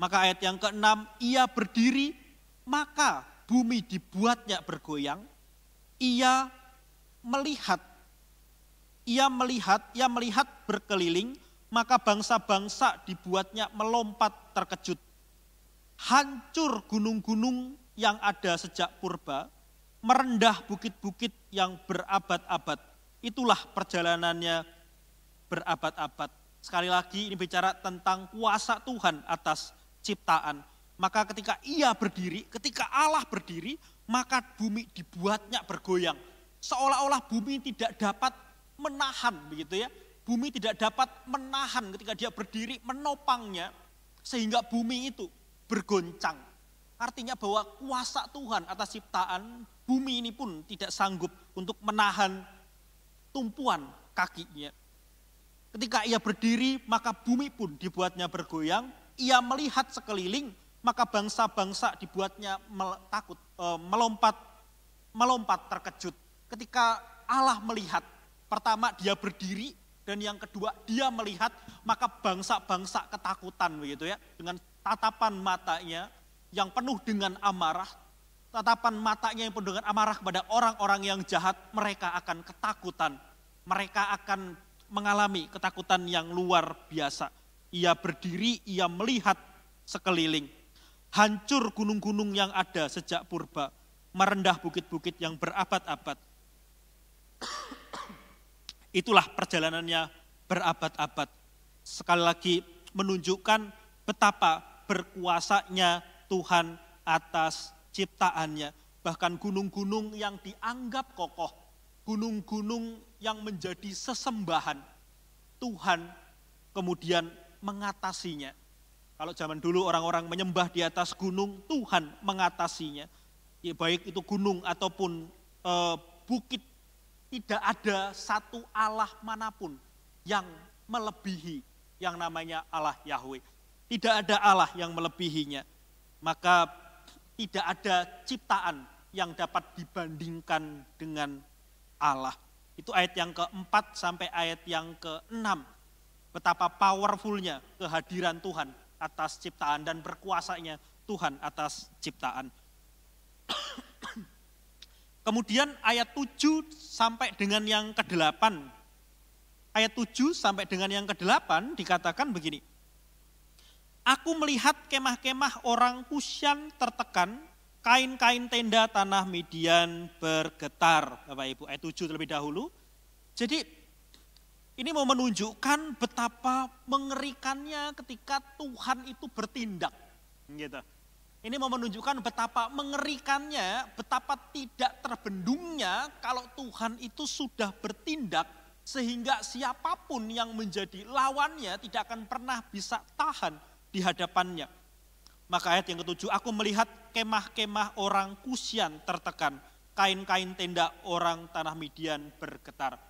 Maka ayat yang ke-6, ia berdiri, maka bumi dibuatnya bergoyang. Ia melihat berkeliling, maka bangsa-bangsa dibuatnya melompat terkejut. Hancur gunung-gunung yang ada sejak purba, merendah bukit-bukit yang berabad-abad. Itulah perjalanannya berabad-abad. Sekali lagi ini bicara tentang kuasa Tuhan atas ciptaan. Maka ketika ketika Allah berdiri, maka bumi dibuatnya bergoyang. Seolah-olah bumi tidak dapat menahan, begitu ya. Bumi tidak dapat menahan ketika dia berdiri, menopangnya, sehingga bumi itu bergoncang. Artinya bahwa kuasa Tuhan atas ciptaan, bumi ini pun tidak sanggup untuk menahan tumpuan kakinya. Ketika ia berdiri, maka bumi pun dibuatnya bergoyang. Ia melihat sekeliling, maka bangsa-bangsa dibuatnya takut, melompat terkejut. Ketika Allah melihat, pertama dia berdiri, dan yang kedua dia melihat, maka bangsa-bangsa ketakutan, begitu ya, dengan tatapan matanya yang penuh dengan amarah, tatapan matanya yang penuh dengan amarah kepada orang-orang yang jahat, mereka akan ketakutan, mereka akan mengalami ketakutan yang luar biasa. Ia berdiri, ia melihat sekeliling. Hancur gunung-gunung yang ada sejak purba, merendah bukit-bukit yang berabad-abad. Itulah perjalanannya berabad-abad. Sekali lagi menunjukkan betapa berkuasanya Tuhan atas ciptaannya. Bahkan gunung-gunung yang dianggap kokoh, gunung-gunung yang menjadi sesembahan, Tuhan kemudian mengatasinya. Kalau zaman dulu orang-orang menyembah di atas gunung, Tuhan mengatasinya. Ya, baik itu gunung ataupun bukit, tidak ada satu Allah manapun yang melebihi yang namanya Allah Yahweh. Tidak ada Allah yang melebihinya. Maka tidak ada ciptaan yang dapat dibandingkan dengan Allah. Itu ayat yang keempat sampai ayat yang keenam. Betapa powerfulnya kehadiran Tuhan atas ciptaan dan berkuasanya Tuhan atas ciptaan. Kemudian ayat 7 sampai dengan yang ke-8. Ayat 7 sampai dengan yang ke-8 dikatakan begini. Aku melihat kemah-kemah orang Kusyan tertekan, kain-kain tenda tanah Midian bergetar. Bapak Ibu, ayat 7 terlebih dahulu. Jadi ini mau menunjukkan betapa mengerikannya ketika Tuhan itu bertindak. Gitu. Ini mau menunjukkan betapa mengerikannya, betapa tidak terbendungnya kalau Tuhan itu sudah bertindak sehingga siapapun yang menjadi lawannya tidak akan pernah bisa tahan di hadapannya. Maka ayat yang ke-7, aku melihat kemah-kemah orang Kusyan tertekan, kain-kain tenda orang tanah Midian bergetar.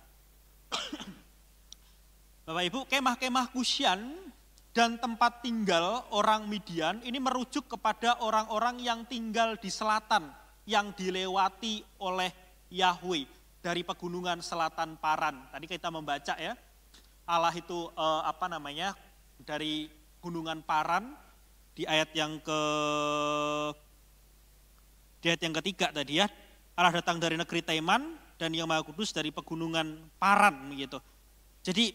Bapak Ibu, kemah-kemah Kusyan dan tempat tinggal orang Midian ini merujuk kepada orang-orang yang tinggal di selatan yang dilewati oleh Yahweh dari pegunungan selatan Paran. Tadi kita membaca ya, Allah itu dari gunungan Paran di ayat yang ketiga tadi ya. Allah datang dari negeri Teman dan Yang Maha Kudus dari pegunungan Paran begitu. Jadi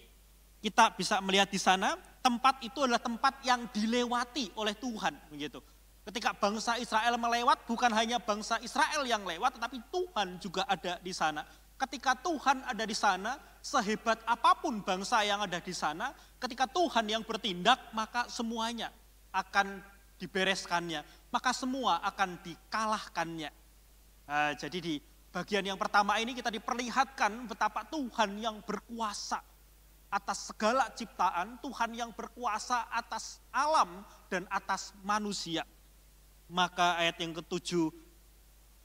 kita bisa melihat di sana tempat itu adalah tempat yang dilewati oleh Tuhan begitu. Ketika bangsa Israel melewat, bukan hanya bangsa Israel yang lewat, tetapi Tuhan juga ada di sana. Ketika Tuhan ada di sana, sehebat apapun bangsa yang ada di sana, ketika Tuhan yang bertindak, maka semuanya akan dibereskannya, maka semua akan dikalahkannya. Jadi di bagian yang pertama ini kita diperlihatkan betapa Tuhan yang berkuasa atas segala ciptaan, Tuhan yang berkuasa atas alam dan atas manusia. Maka ayat yang ke-7,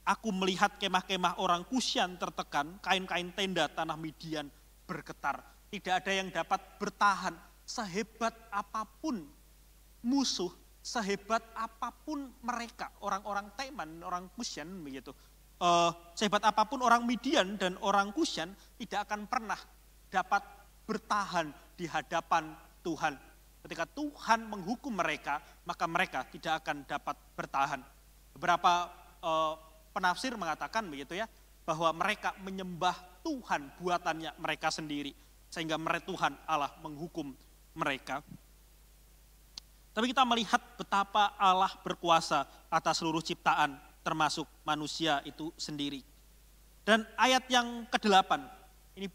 aku melihat kemah-kemah orang Kusyan tertekan, kain-kain tenda tanah Midian bergetar. Tidak ada yang dapat bertahan sehebat apapun musuh, sehebat apapun mereka, orang-orang Teman, orang Kusyan begitu. Sehebat apapun orang Midian dan orang Kusyan tidak akan pernah dapat bertahan di hadapan Tuhan. Ketika Tuhan menghukum mereka, maka mereka tidak akan dapat bertahan. Beberapa penafsir mengatakan begitu ya, bahwa mereka menyembah Tuhan buatannya mereka sendiri, sehingga Tuhan Allah menghukum mereka. Tapi kita melihat betapa Allah berkuasa atas seluruh ciptaan, termasuk manusia itu sendiri. Dan ayat yang ke-8, ini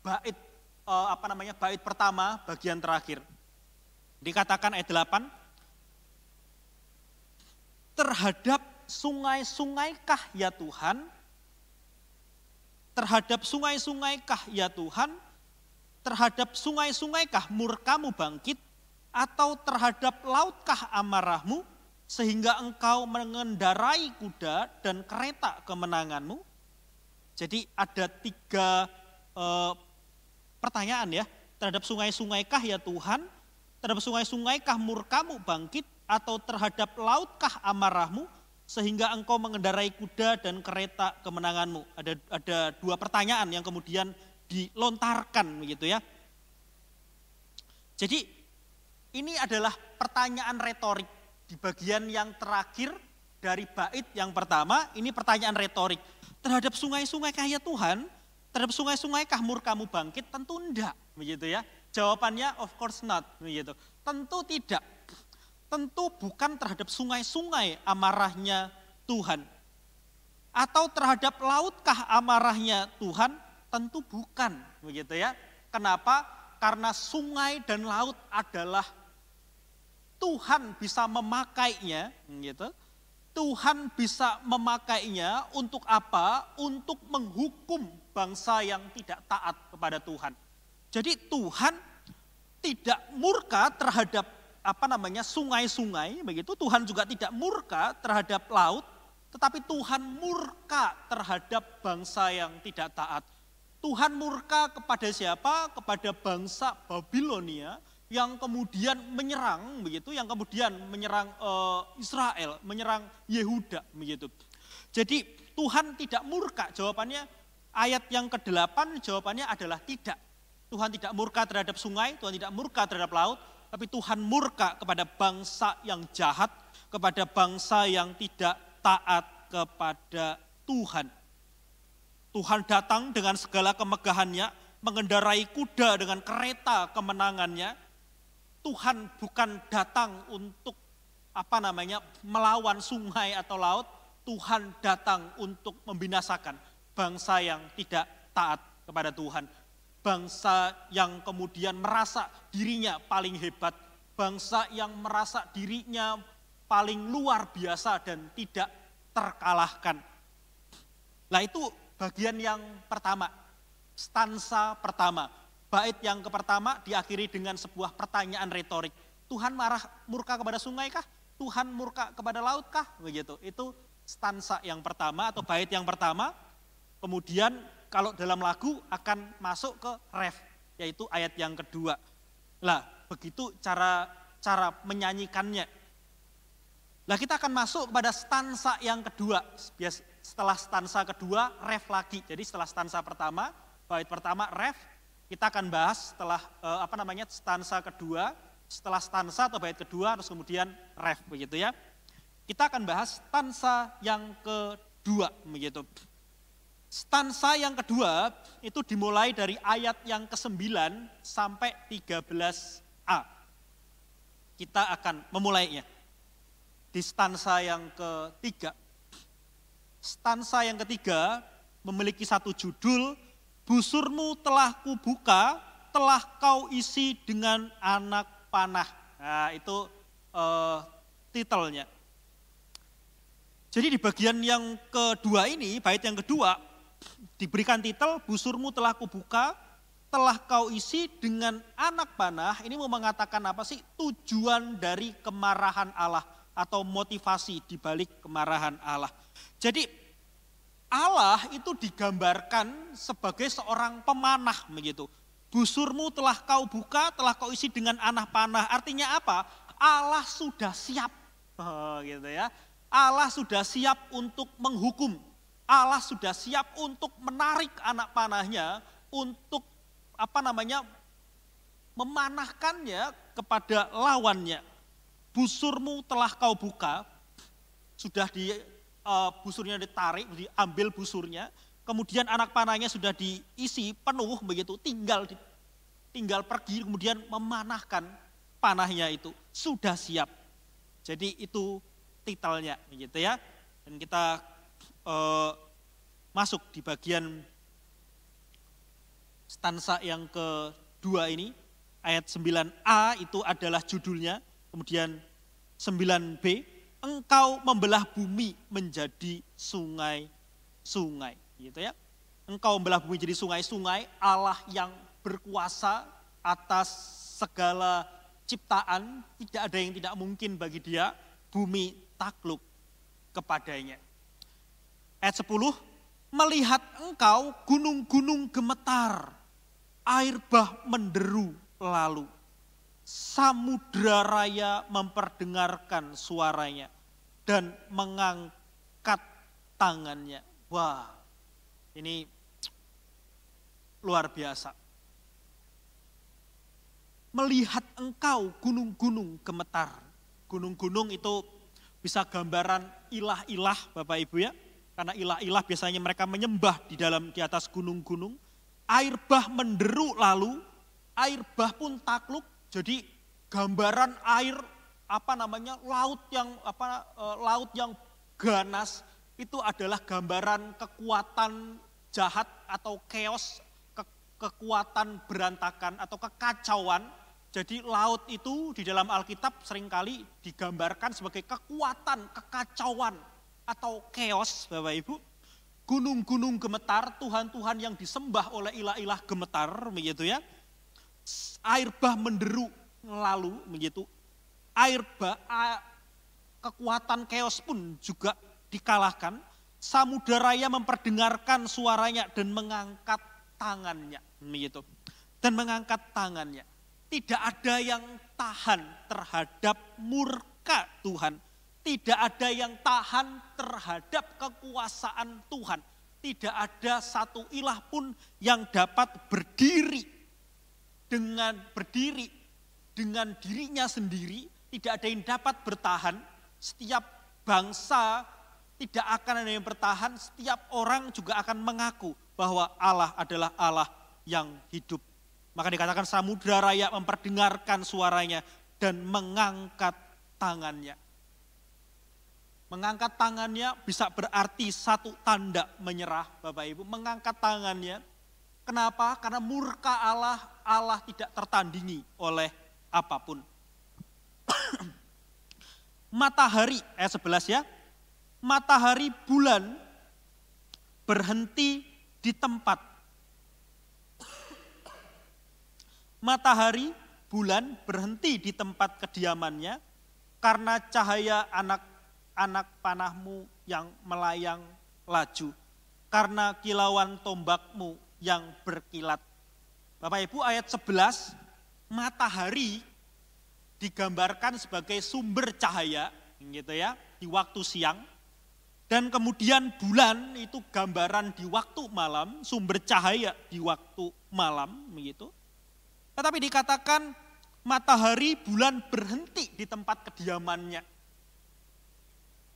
bait pertama bagian terakhir. Dikatakan ayat 8, terhadap sungai-sungaikah ya Tuhan, terhadap sungai-sungaikah ya Tuhan, terhadap sungai-sungaikah murkamu bangkit, atau terhadap lautkah amarahmu, sehingga engkau mengendarai kuda dan kereta kemenanganmu. Jadi ada 3 pertanyaan ya, terhadap sungai-sungaikah ya Tuhan, terhadap sungai-sungaikah murkamu bangkit, atau terhadap lautkah amarahmu, sehingga engkau mengendarai kuda dan kereta kemenanganmu. Ada 2 pertanyaan yang kemudian dilontarkan begitu ya. Jadi ini adalah pertanyaan retorik di bagian yang terakhir dari bait yang pertama. Ini pertanyaan retorik. Terhadap sungai-sungaikah ya Tuhan, terhadap sungai-sungaikah murkamu bangkit? Tentu enggak, begitu ya. Jawabannya of course not, begitu. Tentu tidak. Tentu bukan terhadap sungai-sungai amarahnya Tuhan. Atau terhadap lautkah amarahnya Tuhan? Tentu bukan, begitu ya. Kenapa? Karena sungai dan laut adalah Tuhan bisa memakainya, gitu. Tuhan bisa memakainya untuk apa? Untuk menghukum bangsa yang tidak taat kepada Tuhan. Jadi Tuhan tidak murka terhadap sungai-sungai, begitu. Tuhan juga tidak murka terhadap laut, tetapi Tuhan murka terhadap bangsa yang tidak taat. Tuhan murka kepada siapa? Kepada bangsa Babilonia yang kemudian menyerang begitu, yang kemudian menyerang Israel, menyerang Yehuda begitu. Jadi Tuhan tidak murka, jawabannya ayat yang ke-8 jawabannya adalah tidak. Tuhan tidak murka terhadap sungai, Tuhan tidak murka terhadap laut, tapi Tuhan murka kepada bangsa yang jahat, kepada bangsa yang tidak taat kepada Tuhan. Tuhan datang dengan segala kemegahannya, mengendarai kuda dengan kereta kemenangannya. Tuhan bukan datang untuk melawan sungai atau laut. Tuhan datang untuk membinasakan bangsa yang tidak taat kepada Tuhan. Bangsa yang kemudian merasa dirinya paling hebat. Bangsa yang merasa dirinya paling luar biasa dan tidak terkalahkan. Nah itu bagian yang pertama, stansa pertama. Bait yang pertama diakhiri dengan sebuah pertanyaan retorik. Tuhan murka kepada sungai kah? Tuhan murka kepada laut kah? Begitu. Itu stansa yang pertama atau bait yang pertama. Kemudian kalau dalam lagu akan masuk ke ref, yaitu ayat yang kedua. Lah, begitu cara menyanyikannya. Lah kita akan masuk kepada stansa yang kedua. Setelah stansa kedua, ref lagi. Jadi setelah stansa pertama, bait pertama ref, kita akan bahas setelah stansa kedua, setelah stansa atau bait kedua, terus kemudian ref begitu ya. Kita akan bahas stansa yang kedua begitu. Stansa yang kedua itu dimulai dari ayat yang ke-9 sampai 13a. Kita akan memulainya di stansa yang ketiga. Stansa yang ketiga memiliki satu judul, busurmu telah kubuka, telah kau isi dengan anak panah. Nah itu titelnya. Jadi di bagian yang kedua ini, bait yang kedua, diberikan titel, busurmu telah kubuka, telah kau isi dengan anak panah. Ini mau mengatakan apa sih? Tujuan dari kemarahan Allah atau motivasi di balik kemarahan Allah. Jadi Allah itu digambarkan sebagai seorang pemanah begitu. Busurmu telah kau buka, telah kau isi dengan anak panah. Artinya apa? Allah sudah siap. Gitu ya. Allah sudah siap untuk menghukum. Allah sudah siap untuk menarik anak panahnya untuk memanahkannya kepada lawannya. Busurmu telah kau buka, sudah busurnya ditarik, diambil busurnya, kemudian anak panahnya sudah diisi penuh begitu, tinggal pergi kemudian memanahkan panahnya itu, sudah siap. Jadi itu titelnya begitu ya. Dan kita masuk di bagian stansa yang kedua ini, ayat 9a itu adalah judulnya, kemudian 9b, engkau membelah bumi menjadi sungai-sungai, gitu ya. Engkau membelah bumi menjadi sungai-sungai, Allah yang berkuasa atas segala ciptaan, tidak ada yang tidak mungkin bagi Dia, bumi takluk kepadanya. Ayat 10, melihat engkau gunung-gunung gemetar, air bah menderu lalu, samudra raya memperdengarkan suaranya dan mengangkat tangannya. Wah, ini luar biasa. Melihat engkau gunung-gunung gemetar. Gunung-gunung itu bisa gambaran ilah-ilah Bapak Ibu ya. Karena ilah-ilah biasanya mereka menyembah di atas gunung-gunung. Air bah menderu lalu, air bah pun takluk. Jadi gambaran air laut yang ganas itu adalah gambaran kekuatan jahat atau chaos, kekuatan berantakan atau kekacauan. Jadi laut itu di dalam Alkitab seringkali digambarkan sebagai kekuatan, kekacauan atau chaos, Bapak Ibu. Gunung-gunung gemetar, Tuhan-Tuhan yang disembah oleh ilah-ilah gemetar, begitu ya. Air bah menderu lalu, begitu. Kekuatan chaos pun juga dikalahkan. Samudra raya memperdengarkan suaranya dan mengangkat tangannya, begitu. Dan mengangkat tangannya. Tidak ada yang tahan terhadap murka Tuhan. Tidak ada yang tahan terhadap kekuasaan Tuhan. Tidak ada satu ilah pun yang dapat berdiri dengan dirinya sendiri. Tidak ada yang dapat bertahan. Setiap bangsa tidak akan ada yang bertahan. Setiap orang juga akan mengaku bahwa Allah adalah Allah yang hidup. Maka dikatakan samudra raya memperdengarkan suaranya dan mengangkat tangannya. Mengangkat tangannya bisa berarti satu tanda menyerah, Bapak Ibu. Mengangkat tangannya. Kenapa? Karena murka Allah tidak tertandingi oleh apapun. Matahari, ayat 11 ya. Matahari bulan berhenti di tempat. Matahari bulan berhenti di tempat kediamannya karena cahaya anak panahmu yang melayang laju, karena kilauan tombakmu yang berkilat. Bapak Ibu, ayat 11, matahari digambarkan sebagai sumber cahaya gitu ya, di waktu siang. Dan kemudian bulan itu gambaran di waktu malam, sumber cahaya di waktu malam begitu. Tetapi dikatakan matahari bulan berhenti di tempat kediamannya.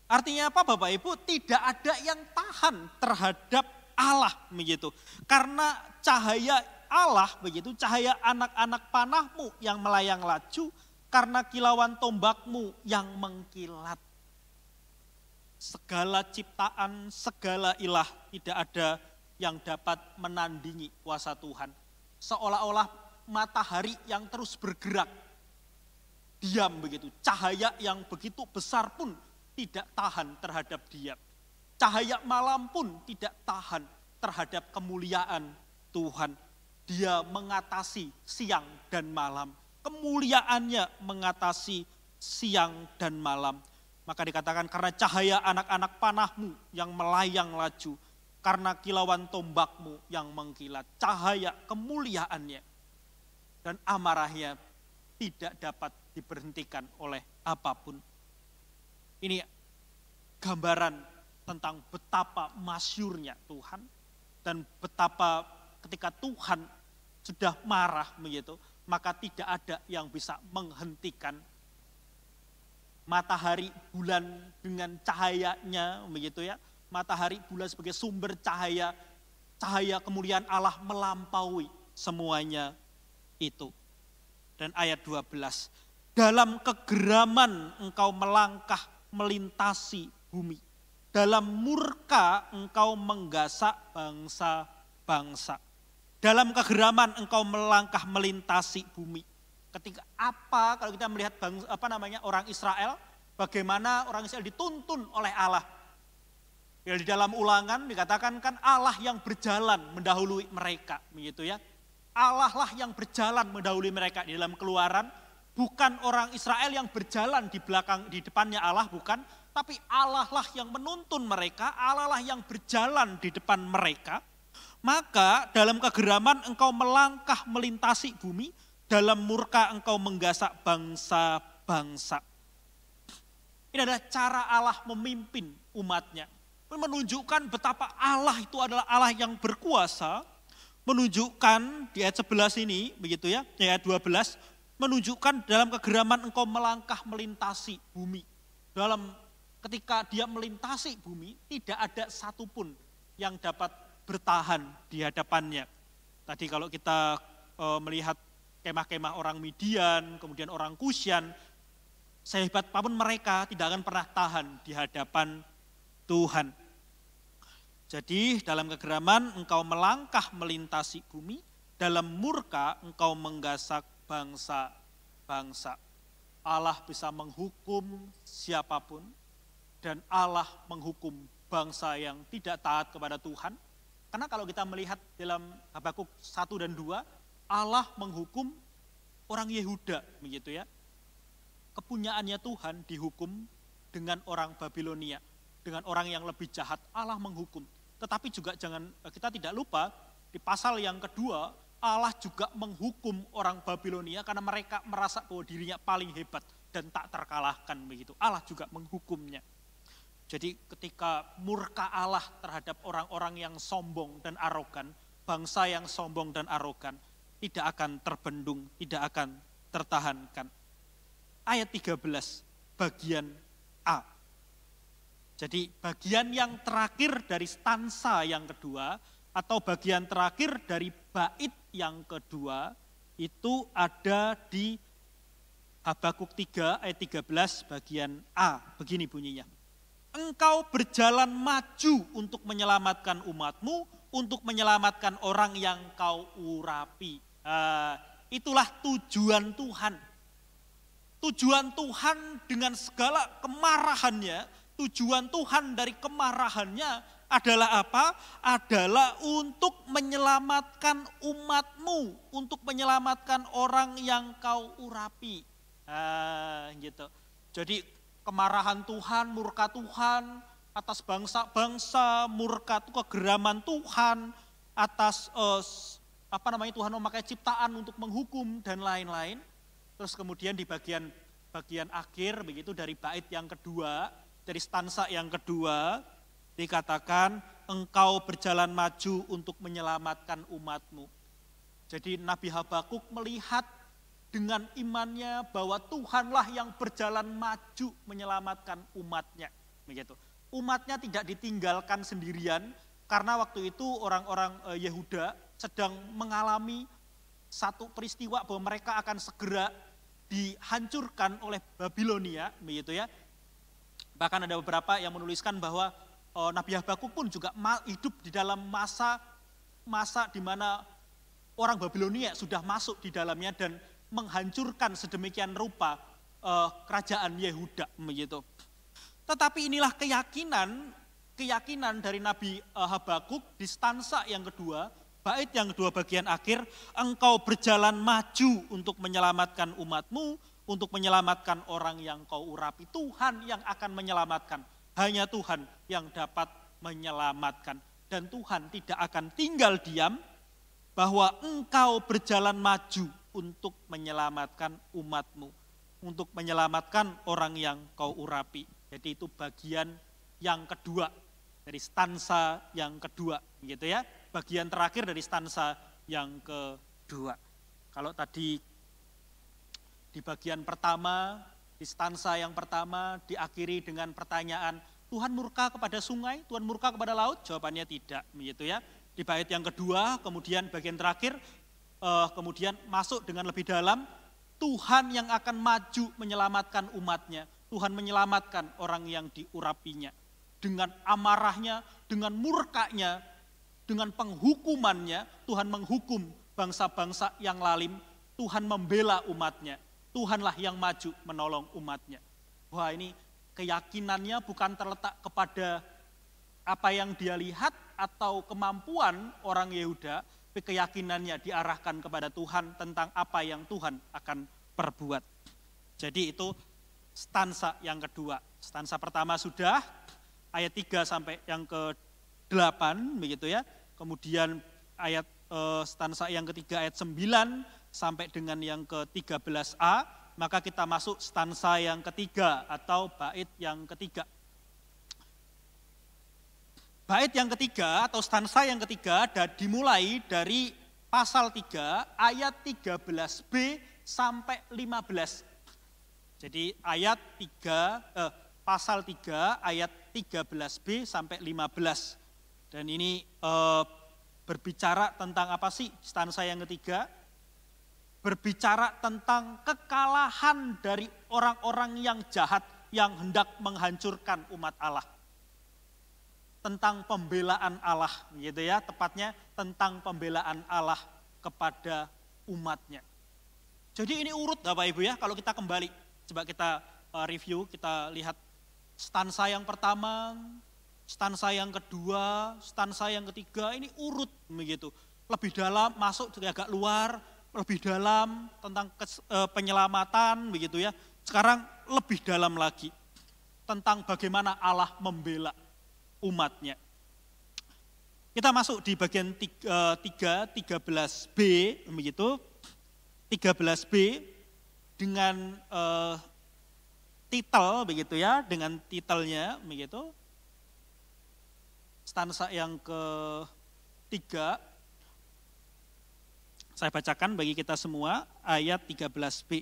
Artinya apa Bapak Ibu? Tidak ada yang tahan terhadap Allah begitu. Karena cahaya Allah begitu, cahaya anak-anak panahmu yang melayang laju, karena kilauan tombakmu yang mengkilat. Segala ciptaan, segala ilah tidak ada yang dapat menandingi kuasa Tuhan. Seolah-olah matahari yang terus bergerak, diam begitu. Cahaya yang begitu besar pun tidak tahan terhadap dia. Cahaya malam pun tidak tahan terhadap kemuliaan Tuhan. Dia mengatasi siang dan malam. Kemuliaannya mengatasi siang dan malam. Maka dikatakan karena cahaya anak-anak panahmu yang melayang laju, karena kilauan tombakmu yang mengkilat. Cahaya kemuliaannya dan amarahnya tidak dapat diberhentikan oleh apapun. Ini gambaran tentang betapa masyurnya Tuhan dan betapa ketika Tuhan sudah marah begitu, maka tidak ada yang bisa menghentikan matahari bulan dengan cahayanya begitu ya. Matahari bulan sebagai sumber cahaya, cahaya kemuliaan Allah melampaui semuanya itu. Dan ayat 12, dalam kegeraman engkau melangkah melintasi bumi, dalam murka engkau menggasak bangsa-bangsa. Dalam kegeraman engkau melangkah melintasi bumi. Ketika apa kalau kita melihat orang Israel, bagaimana orang Israel dituntun oleh Allah. Ya, di dalam Ulangan dikatakan kan Allah yang berjalan mendahului mereka begitu ya. Allah lah yang berjalan mendahului mereka. Di dalam Keluaran bukan orang Israel yang berjalan di depannya Allah, bukan, tapi Allah lah yang menuntun mereka, Allah lah yang berjalan di depan mereka. Maka dalam kegeraman engkau melangkah melintasi bumi, dalam murka engkau menggasak bangsa-bangsa. Ini adalah cara Allah memimpin umatnya. Menunjukkan betapa Allah itu adalah Allah yang berkuasa. Menunjukkan di ayat 11 ini, begitu ya, di ayat 12, menunjukkan dalam kegeraman engkau melangkah melintasi bumi. Ketika dia melintasi bumi, tidak ada satupun yang dapat bertahan di hadapannya. Tadi kalau kita melihat kemah-kemah orang Midian, kemudian orang Kusyan, sehebat apapun mereka tidak akan pernah tahan di hadapan Tuhan. Jadi dalam kegeraman engkau melangkah melintasi bumi, dalam murka engkau menggasak bangsa-bangsa. Allah bisa menghukum siapapun, dan Allah menghukum bangsa yang tidak taat kepada Tuhan. Karena kalau kita melihat dalam Habakuk 1 dan 2, Allah menghukum orang Yehuda, begitu ya. Kepunyaannya Tuhan dihukum dengan orang Babilonia, dengan orang yang lebih jahat, Allah menghukum. Tetapi juga kita tidak lupa di pasal yang kedua, Allah juga menghukum orang Babilonia karena mereka merasa bahwa dirinya paling hebat dan tak terkalahkan begitu. Allah juga menghukumnya. Jadi ketika murka Allah terhadap orang-orang yang sombong dan arogan, bangsa yang sombong dan arogan, tidak akan terbendung, tidak akan tertahankan. Ayat 13, bagian A. Jadi bagian yang terakhir dari stansa yang kedua, atau bagian terakhir dari bait yang kedua, itu ada di Habakuk 3 ayat 13 bagian A. Begini bunyinya. Engkau berjalan maju untuk menyelamatkan umatmu, untuk menyelamatkan orang yang kau urapi. Itulah tujuan Tuhan. Tujuan Tuhan dengan segala kemarahannya, tujuan Tuhan dari kemarahannya adalah apa? Adalah untuk menyelamatkan umatmu, untuk menyelamatkan orang yang kau urapi. Gitu. Jadi kemarahan Tuhan, murka Tuhan atas bangsa-bangsa, murka kegeraman Tuhan atas Tuhan memakai ciptaan untuk menghukum dan lain-lain. Terus kemudian di bagian akhir begitu dari bait yang kedua, dari stansa yang kedua dikatakan engkau berjalan maju untuk menyelamatkan umatmu. Jadi Nabi Habakuk melihat dengan imannya bahwa Tuhanlah yang berjalan maju menyelamatkan umatnya. Begitu. Umatnya tidak ditinggalkan sendirian karena waktu itu orang-orang Yehuda sedang mengalami satu peristiwa bahwa mereka akan segera dihancurkan oleh Babilonia, begitu ya. Bahkan ada beberapa yang menuliskan bahwa Nabi Habakuk pun juga hidup di dalam masa di mana orang Babilonia sudah masuk di dalamnya dan menghancurkan sedemikian rupa kerajaan Yehuda begitu. Tetapi inilah keyakinan dari Nabi Habakuk di stansa yang kedua, bait yang kedua bagian akhir, engkau berjalan maju untuk menyelamatkan umatmu, untuk menyelamatkan orang yang kau urapi. Tuhan yang akan menyelamatkan, hanya Tuhan yang dapat menyelamatkan. Dan Tuhan tidak akan tinggal diam bahwa engkau berjalan maju untuk menyelamatkan umatmu, untuk menyelamatkan orang yang kau urapi. Jadi itu bagian yang kedua dari stansa yang kedua, gitu ya. Bagian terakhir dari stansa yang kedua. Kalau tadi di bagian pertama, di stansa yang pertama diakhiri dengan pertanyaan, Tuhan murka kepada sungai, Tuhan murka kepada laut? Jawabannya tidak, begitu ya. Di bait yang kedua, kemudian bagian terakhir, kemudian masuk dengan lebih dalam, Tuhan yang akan maju menyelamatkan umatnya, Tuhan menyelamatkan orang yang diurapinya. Dengan amarahnya, dengan murkanya, dengan penghukumannya, Tuhan menghukum bangsa-bangsa yang lalim, Tuhan membela umatnya, Tuhanlah yang maju menolong umatnya. Wah, ini keyakinannya bukan terletak kepada apa yang dia lihat atau kemampuan orang Yehuda, tapi keyakinannya diarahkan kepada Tuhan tentang apa yang Tuhan akan perbuat. Jadi itu stansa yang kedua. Stansa pertama sudah, ayat 3 sampai yang ke-8 begitu ya. Kemudian ayat stansa yang ketiga ayat 9 sampai dengan yang ke-13a, maka kita masuk stansa yang ketiga atau bait yang ketiga. Bait yang ketiga atau stansa yang ketiga dimulai dari pasal 3 ayat 13b sampai 15. Jadi pasal 3 ayat 13b sampai 15. Dan ini berbicara tentang apa sih stansa yang ketiga? Berbicara tentang kekalahan dari orang-orang yang jahat yang hendak menghancurkan umat Allah. Tentang pembelaan Allah, gitu ya, tepatnya tentang pembelaan Allah kepada umatnya. Jadi ini urut Bapak Ibu ya, kalau kita kembali, coba kita review, kita lihat stansa yang pertama, stansa yang kedua, stansa yang ketiga, ini urut begitu. Lebih dalam, masuk juga agak luar, lebih dalam tentang penyelamatan begitu ya. Sekarang lebih dalam lagi tentang bagaimana Allah membela umatnya. Kita masuk di bagian 13b begitu. 13b dengan titel begitu ya, dengan titelnya begitu. Stansa yang ketiga, saya bacakan bagi kita semua ayat 13b.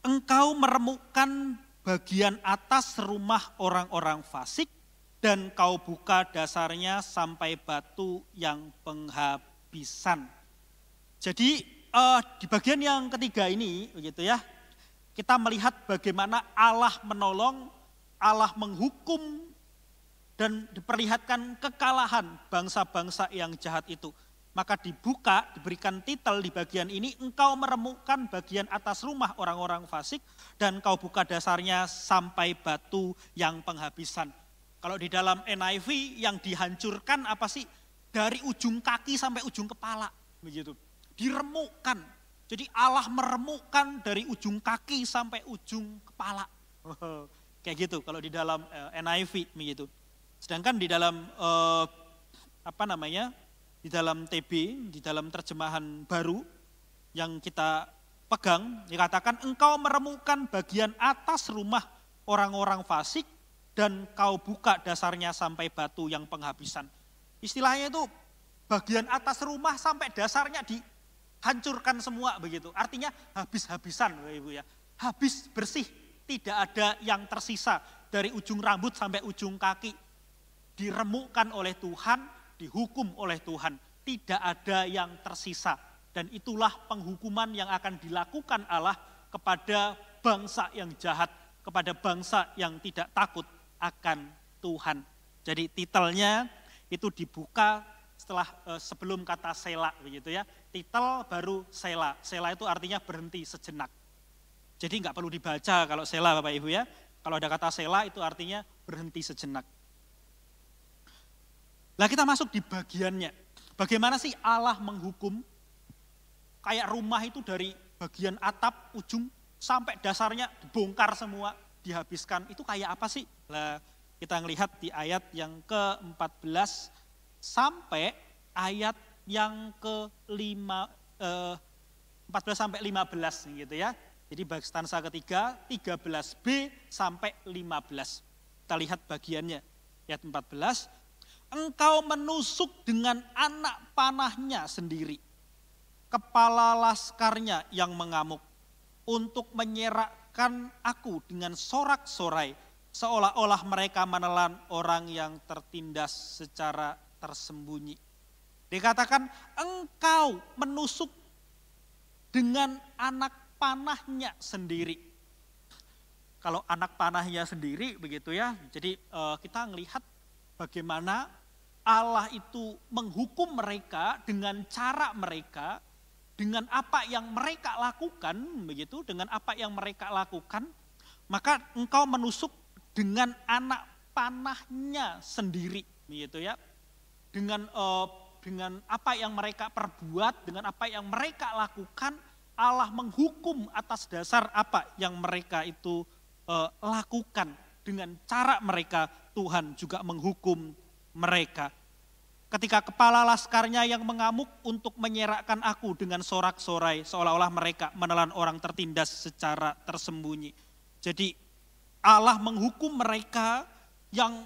Engkau meremukkan bagian atas rumah orang-orang fasik, dan kau buka dasarnya sampai batu yang penghabisan. Jadi di bagian yang ketiga ini begitu ya, kita melihat bagaimana Allah menolong, Allah menghukum, dan diperlihatkan kekalahan bangsa-bangsa yang jahat itu. Maka dibuka, diberikan titel di bagian ini, engkau meremukkan bagian atas rumah orang-orang fasik, dan kau buka dasarnya sampai batu yang penghabisan. Kalau di dalam NIV yang dihancurkan apa sih? Dari ujung kaki sampai ujung kepala, begitu. Diremukkan. Jadi Allah meremukkan dari ujung kaki sampai ujung kepala. Kayak gitu kalau di dalam NIV begitu. Sedangkan di dalam di dalam TB, di dalam terjemahan baru yang kita pegang, dikatakan engkau meremukkan bagian atas rumah orang-orang fasik, dan kau buka dasarnya sampai batu yang penghabisan. Istilahnya itu bagian atas rumah sampai dasarnya dihancurkan semua begitu. Artinya habis-habisan Bapak Ibu ya. Habis bersih, tidak ada yang tersisa dari ujung rambut sampai ujung kaki. Diremukkan oleh Tuhan, dihukum oleh Tuhan. Tidak ada yang tersisa. Dan itulah penghukuman yang akan dilakukan Allah kepada bangsa yang jahat, kepada bangsa yang tidak takut akan Tuhan. Jadi titelnya itu dibuka setelah sebelum kata sela begitu ya. Titel baru sela. Sela itu artinya berhenti sejenak. Jadi nggak perlu dibaca kalau sela Bapak Ibu ya. Kalau ada kata sela itu artinya berhenti sejenak. Nah kita masuk di bagiannya. Bagaimana sih Allah menghukum? Kayak rumah itu dari bagian atap ujung sampai dasarnya dibongkar semua, dihabiskan. Itu kayak apa sih? Nah, kita melihat di ayat yang ke-14 sampai ayat yang ke-14 sampai 15 gitu ya. Jadi stansa ketiga 13b sampai 15. Kita lihat bagiannya. Ayat 14. Engkau menusuk dengan anak panahnya sendiri, kepala laskarnya yang mengamuk, untuk menyerakkan aku dengan sorak-sorai, seolah-olah mereka menelan orang yang tertindas secara tersembunyi. Dikatakan engkau menusuk dengan anak panahnya sendiri. Kalau anak panahnya sendiri begitu ya, jadi kita melihat bagaimana Allah itu menghukum mereka dengan cara mereka, dengan apa yang mereka lakukan, begitu, dengan apa yang mereka lakukan, maka engkau menusuk dengan anak panahnya sendiri, begitu ya, dengan apa yang mereka perbuat, dengan apa yang mereka lakukan, Allah menghukum atas dasar apa yang mereka itu lakukan. Dengan cara mereka, Tuhan juga menghukum mereka. Ketika kepala laskarnya yang mengamuk untuk menyerakkan aku dengan sorak-sorai, seolah-olah mereka menelan orang tertindas secara tersembunyi. Jadi Allah menghukum mereka yang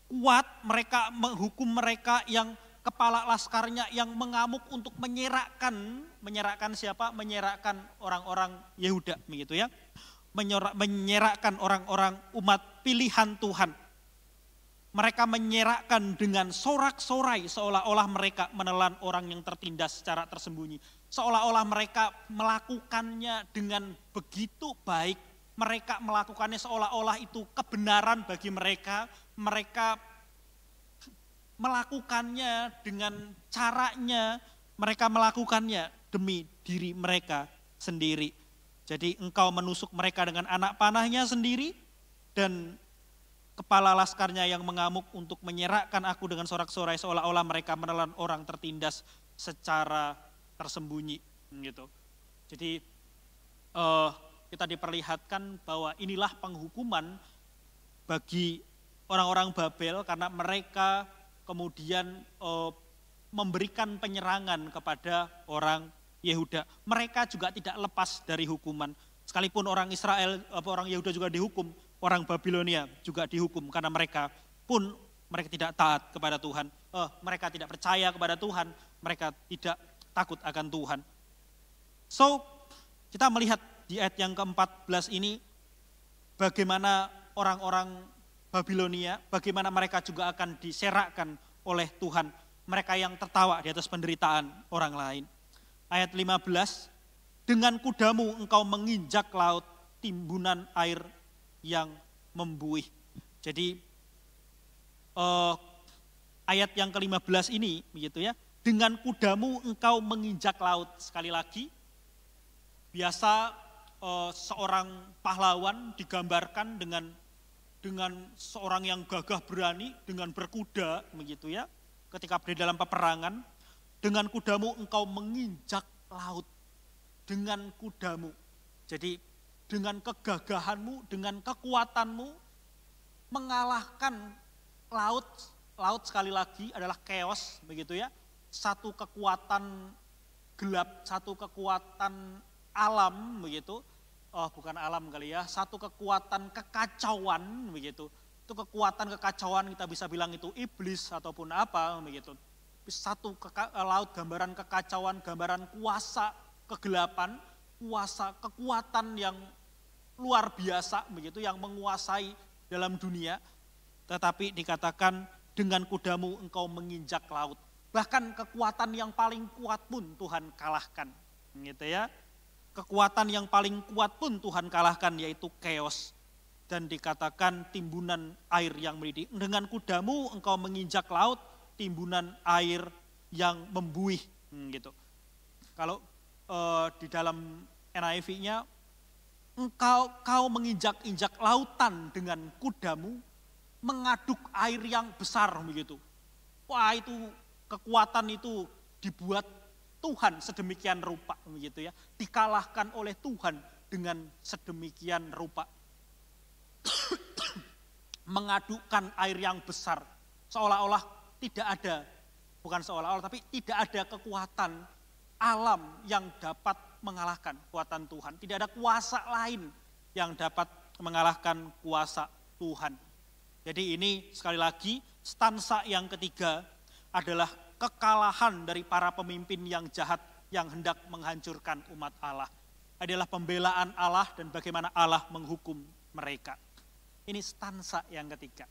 kuat, mereka menghukum mereka yang kepala laskarnya yang mengamuk untuk menyerakkan siapa? Menyerakkan orang-orang Yehuda, begitu ya. Menyerakkan orang-orang umat pilihan Tuhan. Mereka menyerakkan dengan sorak-sorai, seolah-olah mereka menelan orang yang tertindas secara tersembunyi. Seolah-olah mereka melakukannya dengan begitu baik. Mereka melakukannya seolah-olah itu kebenaran bagi mereka. Mereka melakukannya dengan caranya. Mereka melakukannya demi diri mereka sendiri. Jadi engkau menusuk mereka dengan anak panahnya sendiri, dan kepala laskarnya yang mengamuk untuk menyerakkan aku dengan sorak-sorai, seolah-olah mereka menelan orang tertindas secara tersembunyi. Gitu. Jadi kita diperlihatkan bahwa inilah penghukuman bagi orang-orang Babel karena mereka kemudian memberikan penyerangan kepada orang Yehuda. Mereka juga tidak lepas dari hukuman. Sekalipun orang Israel, orang Yehuda juga dihukum, orang Babilonia juga dihukum karena mereka tidak taat kepada Tuhan. Mereka tidak percaya kepada Tuhan, mereka tidak takut akan Tuhan. So, kita melihat di ayat yang ke-14 ini bagaimana orang-orang Babilonia, bagaimana mereka juga akan diserakkan oleh Tuhan. Mereka yang tertawa di atas penderitaan orang lain. Ayat 15, dengan kudamu engkau menginjak laut, timbunan air yang membuih. Jadi ayat yang ke-15 ini begitu ya, dengan kudamu engkau menginjak laut. Sekali lagi, biasa seorang pahlawan digambarkan dengan seorang yang gagah berani dengan berkuda begitu ya. Ketika berada dalam peperangan, dengan kudamu engkau menginjak laut. Dengan kudamu. Jadi dengan kegagahanmu, dengan kekuatanmu mengalahkan laut. Laut sekali lagi adalah chaos begitu ya. Satu kekuatan gelap, satu kekuatan alam begitu. Bukan alam kali ya, satu kekuatan kekacauan begitu. Itu kekuatan kekacauan kita bisa bilang itu iblis ataupun apa begitu. Satu laut gambaran kekacauan, gambaran kuasa kegelapan, kuasa kekuatan yang luar biasa begitu yang menguasai dalam dunia. Tetapi dikatakan dengan kudamu engkau menginjak laut. Bahkan kekuatan yang paling kuat pun Tuhan kalahkan. Gitu ya. Kekuatan yang paling kuat pun Tuhan kalahkan yaitu chaos. Dan dikatakan timbunan air yang mendidih. Dengan kudamu engkau menginjak laut, timbunan air yang membuih. Gitu. Kalau di dalam NIV-nya, kau menginjak-injak lautan dengan kudamu, mengaduk air yang besar begitu. Wah, itu kekuatan itu dibuat Tuhan sedemikian rupa begitu ya. Dikalahkan oleh Tuhan dengan sedemikian rupa. Mengadukkan air yang besar. Seolah-olah tidak ada, bukan seolah-olah tapi tidak ada kekuatan alam yang dapat mengalahkan kekuatan Tuhan. Tidak ada kuasa lain yang dapat mengalahkan kuasa Tuhan. Jadi ini sekali lagi stansa yang ketiga adalah kekalahan dari para pemimpin yang jahat yang hendak menghancurkan umat Allah. Adalah pembelaan Allah dan bagaimana Allah menghukum mereka. Ini stansa yang ketiga.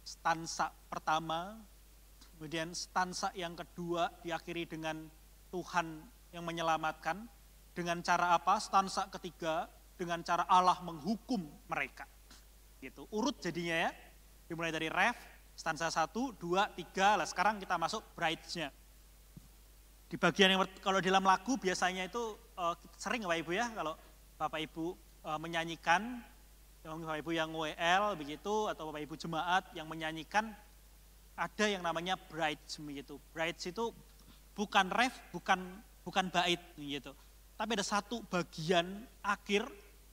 Stansa pertama, kemudian stansa yang kedua diakhiri dengan Tuhan yang menyelamatkan. Dengan cara apa? Stansa ketiga dengan cara Allah menghukum mereka. Gitu. Urut jadinya ya. Dimulai dari ref, stansa 1, 2, 3, lah sekarang kita masuk brides-nya. Di bagian yang kalau dalam lagu biasanya itu sering Bapak Ibu ya, kalau Bapak Ibu menyanyikan, Bapak Ibu yang WL begitu, atau Bapak Ibu jemaat yang menyanyikan, ada yang namanya brides begitu. Brides itu bukan ref, bukan bait gitu. Tapi ada satu bagian akhir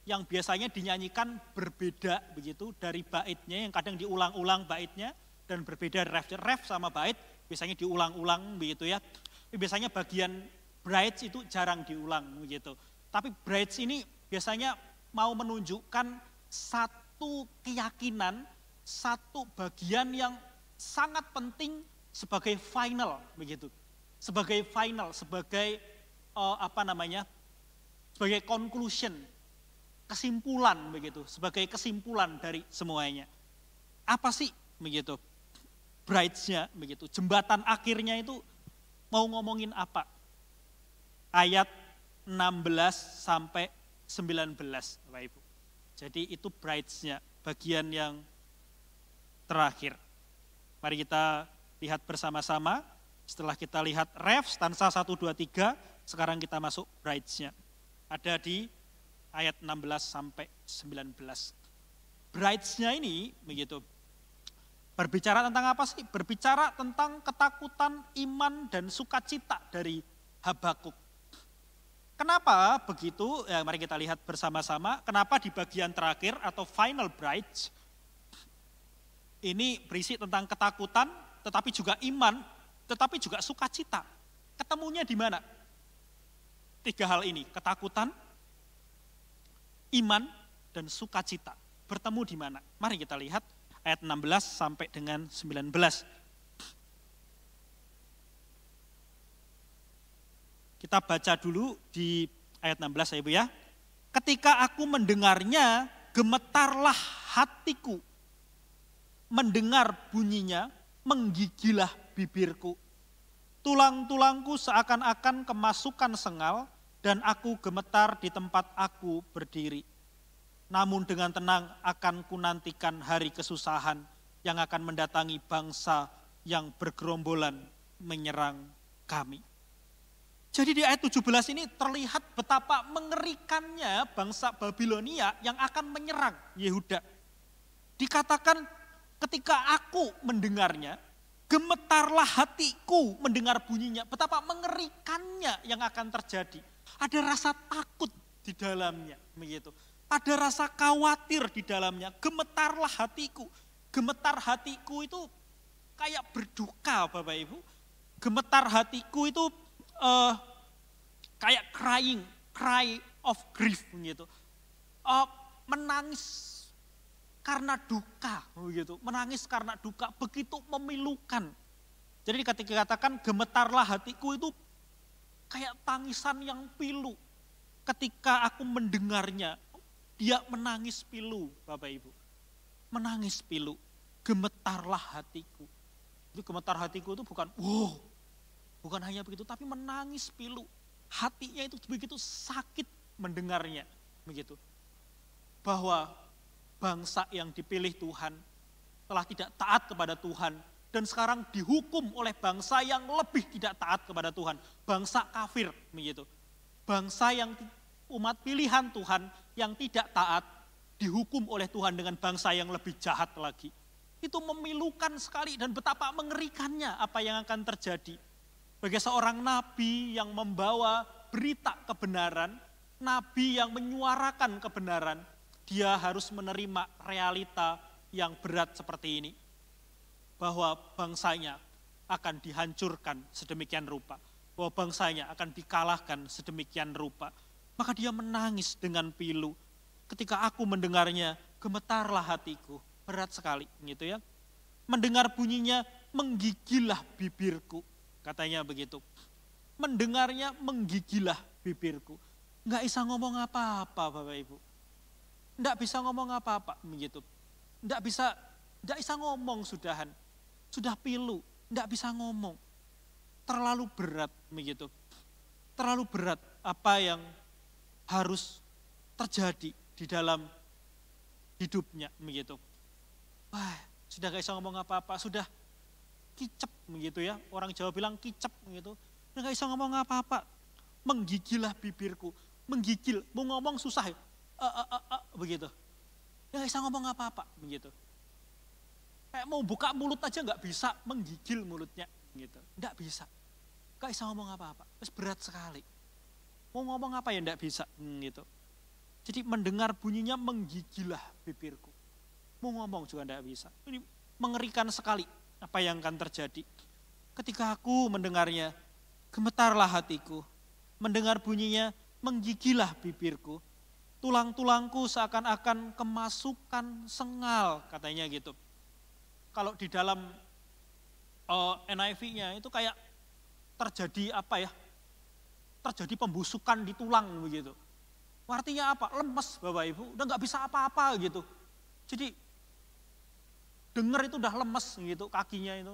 yang biasanya dinyanyikan berbeda begitu dari baitnya, yang kadang diulang-ulang baitnya dan berbeda ref. Ref sama bait biasanya diulang-ulang begitu ya. Biasanya bagian brides itu jarang diulang begitu. Tapi brides ini biasanya mau menunjukkan satu keyakinan, satu bagian yang sangat penting sebagai final begitu. Sebagai final, sebagai sebagai conclusion, kesimpulan begitu, sebagai kesimpulan dari semuanya. Apa sih begitu? Brides-nya begitu. Jembatan akhirnya itu mau ngomongin apa? Ayat 16 sampai 19, Bapak Ibu. Jadi itu brides-nya, bagian yang terakhir. Mari kita lihat bersama-sama. Setelah kita lihat ref, stansa 1, 2, 3, sekarang kita masuk brides-nya. Ada di ayat 16 sampai 19. Brides-nya ini begitu. Berbicara tentang apa sih? Berbicara tentang ketakutan, iman, dan sukacita dari Habakuk. Kenapa begitu? Ya, mari kita lihat bersama-sama. Kenapa di bagian terakhir atau final brides ini berisi tentang ketakutan, tetapi juga iman, tetapi juga sukacita. Ketemunya di mana? 3 hal ini, ketakutan, iman, dan sukacita. Bertemu di mana? Mari kita lihat ayat 16 sampai dengan 19. Kita baca dulu di ayat 16 ya Ibu ya. Ketika aku mendengarnya, gemetarlah hatiku. Mendengar bunyinya, menggigilah bibirku. Tulang-tulangku seakan-akan kemasukan sengal, dan aku gemetar di tempat aku berdiri. Namun dengan tenang akan kunantikan hari kesusahan yang akan mendatangi bangsa yang bergerombolan menyerang kami. Jadi di ayat 17 ini terlihat betapa mengerikannya bangsa Babilonia yang akan menyerang Yehuda. Dikatakan ketika aku mendengarnya, gemetarlah hatiku mendengar bunyinya. Betapa mengerikannya yang akan terjadi. Ada rasa takut di dalamnya, begitu. Ada rasa khawatir di dalamnya. Gemetarlah hatiku. Gemetar hatiku itu kayak berduka, Bapak Ibu. Gemetar hatiku itu kayak cry of grief, begitu. Menangis karena duka, begitu. Menangis karena duka begitu memilukan. Jadi ketika dikatakan gemetarlah hatiku itu kayak tangisan yang pilu. Ketika aku mendengarnya, dia menangis pilu, Bapak Ibu. Menangis pilu, gemetarlah hatiku. Jadi gemetar hatiku itu bukan, bukan hanya begitu, tapi menangis pilu. Hatinya itu begitu sakit mendengarnya, begitu. Bahwa bangsa yang dipilih Tuhan telah tidak taat kepada Tuhan dan sekarang dihukum oleh bangsa yang lebih tidak taat kepada Tuhan, bangsa kafir, begitu. Bangsa yang umat pilihan Tuhan yang tidak taat dihukum oleh Tuhan dengan bangsa yang lebih jahat lagi. Itu memilukan sekali dan betapa mengerikannya apa yang akan terjadi. Bagi seorang nabi yang membawa berita kebenaran, nabi yang menyuarakan kebenaran, dia harus menerima realita yang berat seperti ini. Bahwa bangsanya akan dihancurkan sedemikian rupa. Bahwa bangsanya akan dikalahkan sedemikian rupa. Maka dia menangis dengan pilu. Ketika aku mendengarnya, gemetarlah hatiku. Berat sekali gitu ya. Mendengar bunyinya, menggigillah bibirku. Katanya begitu. Mendengarnya menggigilah bibirku. Nggak bisa ngomong apa-apa Bapak Ibu. Nggak bisa ngomong apa-apa begitu. Nggak bisa ngomong sudahan. Sudah pilu, nggak bisa ngomong. Terlalu berat begitu. Terlalu berat apa yang harus terjadi di dalam hidupnya begitu. Wah, sudah nggak bisa ngomong apa-apa, sudah kicep begitu ya, orang Jawa bilang kicep begitu, udah gak bisa ngomong apa-apa, menggigilah bibirku, menggigil, mau ngomong susah ya, begitu, udah gak bisa ngomong apa-apa begitu, kayak mau buka mulut aja gak bisa, menggigil mulutnya gitu, gak bisa, gak bisa ngomong apa-apa, terus berat sekali, mau ngomong apa ya gak bisa gitu, jadi mendengar bunyinya menggigilah bibirku, mau ngomong juga gak bisa, ini mengerikan sekali. Apa yang akan terjadi? Ketika aku mendengarnya, gemetarlah hatiku. Mendengar bunyinya, menggigilah bibirku. Tulang-tulangku seakan-akan kemasukan sengal, katanya gitu. Kalau di dalam NIV-nya itu kayak terjadi apa ya? Terjadi pembusukan di tulang begitu. Artinya apa? Lemes Bapak Ibu, udah gak bisa apa-apa gitu. Jadi dengar itu udah lemes gitu kakinya itu.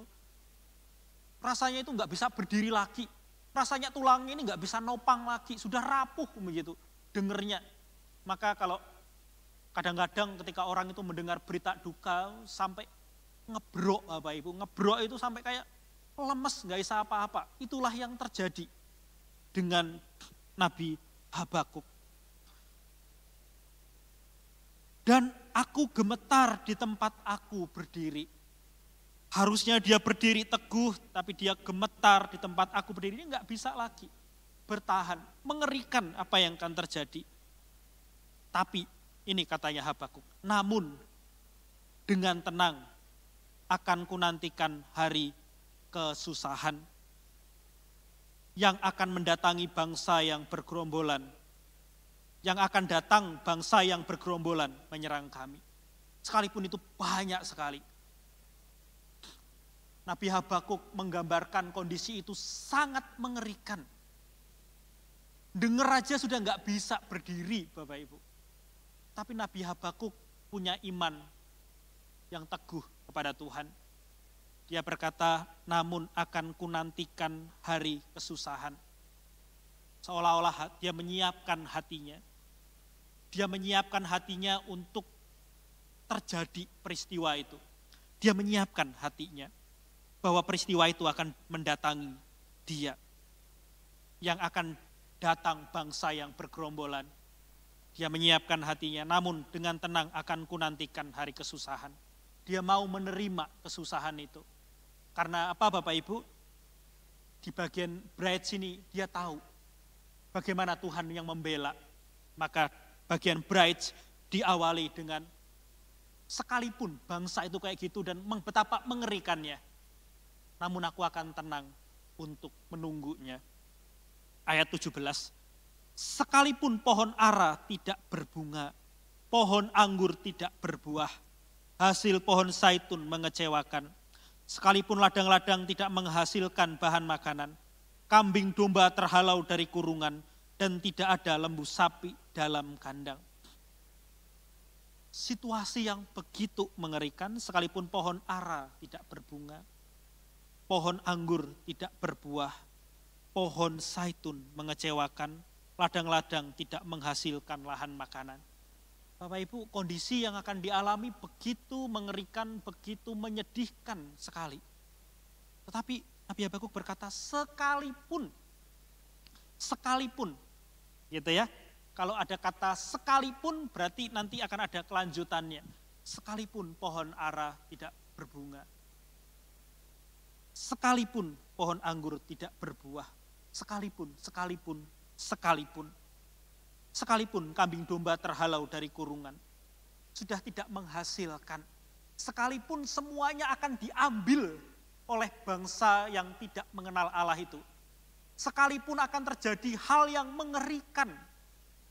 Rasanya itu nggak bisa berdiri lagi. Rasanya tulangnya ini nggak bisa nopang lagi. Sudah rapuh begitu dengernya. Maka kalau kadang-kadang ketika orang itu mendengar berita duka sampai ngebrok Bapak Ibu. Ngebrok itu sampai kayak lemes nggak bisa apa-apa. Itulah yang terjadi dengan Nabi Habakuk. Dan aku gemetar di tempat aku berdiri. Harusnya dia berdiri teguh, tapi dia gemetar di tempat aku berdiri. Ini nggak bisa lagi bertahan. Mengerikan apa yang akan terjadi. Tapi ini katanya Habakuk. Namun dengan tenang akan kunantikan hari kesusahan yang akan mendatangi bangsa yang bergerombolan, yang akan datang bangsa yang bergerombolan menyerang kami. Sekalipun itu banyak sekali. Nabi Habakuk menggambarkan kondisi itu sangat mengerikan. Dengar aja sudah nggak bisa berdiri, Bapak Ibu. Tapi Nabi Habakuk punya iman yang teguh kepada Tuhan. Dia berkata, namun akan kunantikan hari kesusahan. Seolah-olah dia menyiapkan hatinya. Dia menyiapkan hatinya untuk terjadi peristiwa itu. Dia menyiapkan hatinya bahwa peristiwa itu akan mendatangi dia. Yang akan datang bangsa yang bergerombolan. Dia menyiapkan hatinya, namun dengan tenang akan kunantikan hari kesusahan. Dia mau menerima kesusahan itu. Karena apa Bapak Ibu? Di bagian bride sini dia tahu bagaimana Tuhan yang membela. Maka bagian bride diawali dengan sekalipun bangsa itu kayak gitu dan betapa mengerikannya. Namun aku akan tenang untuk menunggunya. Ayat 17. Sekalipun pohon ara tidak berbunga, pohon anggur tidak berbuah, hasil pohon zaitun mengecewakan. Sekalipun ladang-ladang tidak menghasilkan bahan makanan, kambing domba terhalau dari kurungan, dan tidak ada lembu sapi dalam kandang. Situasi yang begitu mengerikan, sekalipun pohon ara tidak berbunga, pohon anggur tidak berbuah, pohon zaitun mengecewakan, ladang-ladang tidak menghasilkan lahan makanan. Bapak Ibu, kondisi yang akan dialami begitu mengerikan, begitu menyedihkan sekali. Tetapi Nabi Habakuk berkata, sekalipun, gitu ya. Kalau ada kata sekalipun berarti nanti akan ada kelanjutannya. Sekalipun pohon ara tidak berbunga. Sekalipun pohon anggur tidak berbuah. Sekalipun. Sekalipun kambing domba terhalau dari kurungan, sudah tidak menghasilkan. Sekalipun semuanya akan diambil oleh bangsa yang tidak mengenal Allah itu. Sekalipun akan terjadi hal yang mengerikan,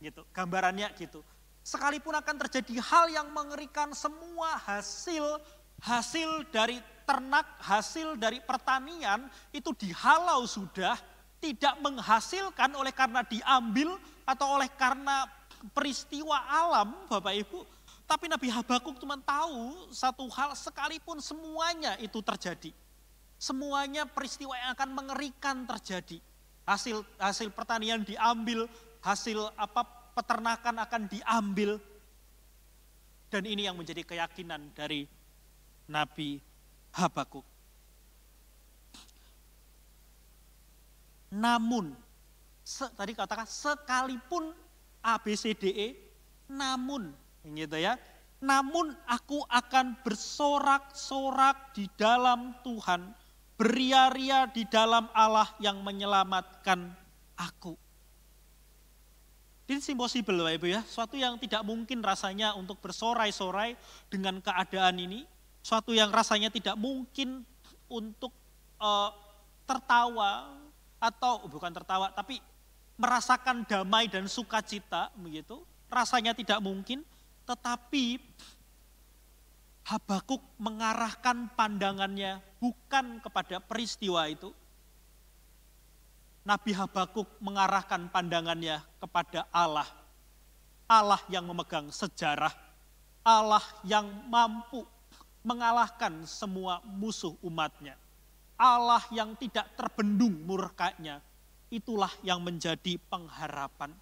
gitu. Gambarannya gitu. Sekalipun akan terjadi hal yang mengerikan, semua hasil dari ternak, hasil dari pertanian itu dihalau sudah, tidak menghasilkan oleh karena diambil atau oleh karena peristiwa alam, Bapak Ibu. Tapi Nabi Habakuk cuma tahu satu hal, sekalipun semuanya itu terjadi. Semuanya peristiwa yang akan mengerikan terjadi. Hasil pertanian diambil, hasil peternakan akan diambil. Dan ini yang menjadi keyakinan dari Nabi Habakuk. Namun, tadi katakan sekalipun ABCDE, namun, gitu ya. Namun aku akan bersorak-sorak di dalam Tuhan, beria-ria di dalam Allah yang menyelamatkan aku. It's impossible Bapak Ibu ya, suatu yang tidak mungkin rasanya untuk bersorai-sorai dengan keadaan ini, suatu yang rasanya tidak mungkin untuk tertawa, atau bukan tertawa, tapi merasakan damai dan sukacita, begitu. Rasanya tidak mungkin, tetapi Habakuk mengarahkan pandangannya bukan kepada peristiwa itu. Nabi Habakuk mengarahkan pandangannya kepada Allah. Allah yang memegang sejarah, Allah yang mampu mengalahkan semua musuh umatnya. Allah yang tidak terbendung murkanya, itulah yang menjadi pengharapan.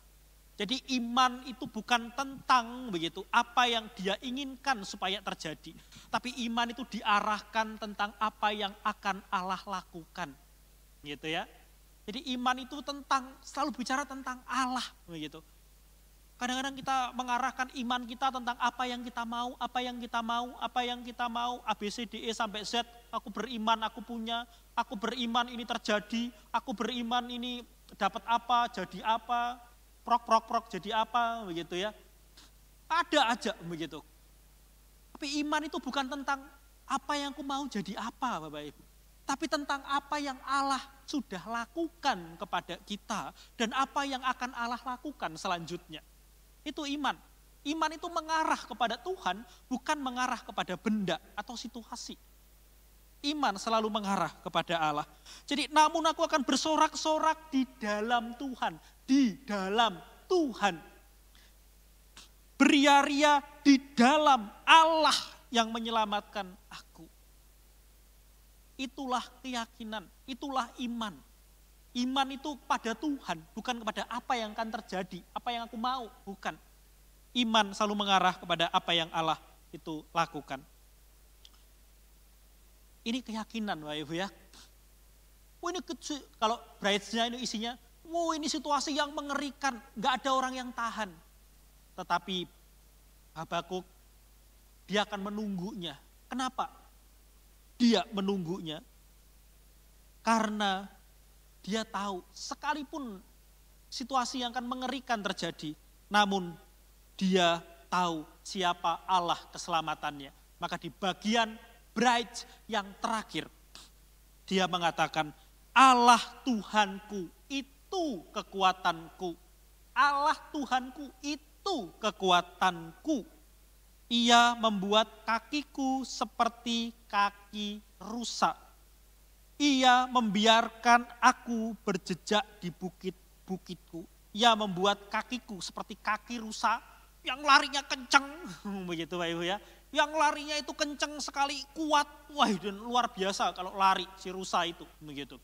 Jadi iman itu bukan tentang begitu apa yang dia inginkan supaya terjadi, tapi iman itu diarahkan tentang apa yang akan Allah lakukan, gitu ya. Jadi iman itu selalu bicara tentang Allah, begitu. Kadang-kadang kita mengarahkan iman kita tentang apa yang kita mau, ABCDE sampai Z, aku beriman, aku punya, aku beriman ini terjadi, aku beriman ini dapat apa, jadi apa, prok, jadi apa, begitu ya. Ada aja begitu. Tapi iman itu bukan tentang apa yang aku mau jadi apa, Bapak Ibu. tapi tentang apa yang Allah sudah lakukan kepada kita dan apa yang akan Allah lakukan selanjutnya. Itu iman. Iman itu mengarah kepada Tuhan, bukan mengarah kepada benda atau situasi. Iman selalu mengarah kepada Allah. Jadi namun aku akan bersorak-sorak di dalam Tuhan. Di dalam Tuhan. Beria-ria di dalam Allah yang menyelamatkan aku. Itulah keyakinan, itulah iman. Iman itu pada Tuhan, bukan kepada apa yang akan terjadi, apa yang aku mau, bukan. Iman selalu mengarah kepada apa yang Allah itu lakukan. Ini keyakinan Bapak Ibu ya. Ini kalau Brides-nya ini isinya, ini situasi yang mengerikan, gak ada orang yang tahan. Tetapi Habakuk, dia akan menunggunya. Kenapa? Dia menunggunya karena dia tahu sekalipun situasi yang akan mengerikan terjadi, namun dia tahu siapa Allah keselamatannya. Maka di bagian Bride yang terakhir, dia mengatakan, Allah Tuhanku itu kekuatanku. Allah Tuhanku itu kekuatanku. Ia membuat kakiku seperti kaki rusa. Ia membiarkan aku berjejak di bukit-bukitku. Ia membuat kakiku seperti kaki rusa yang larinya kencang. Begitu Pak Ibu ya. Yang larinya itu kencang sekali, kuat. Wah, dan luar biasa kalau lari si rusa itu. Begitu.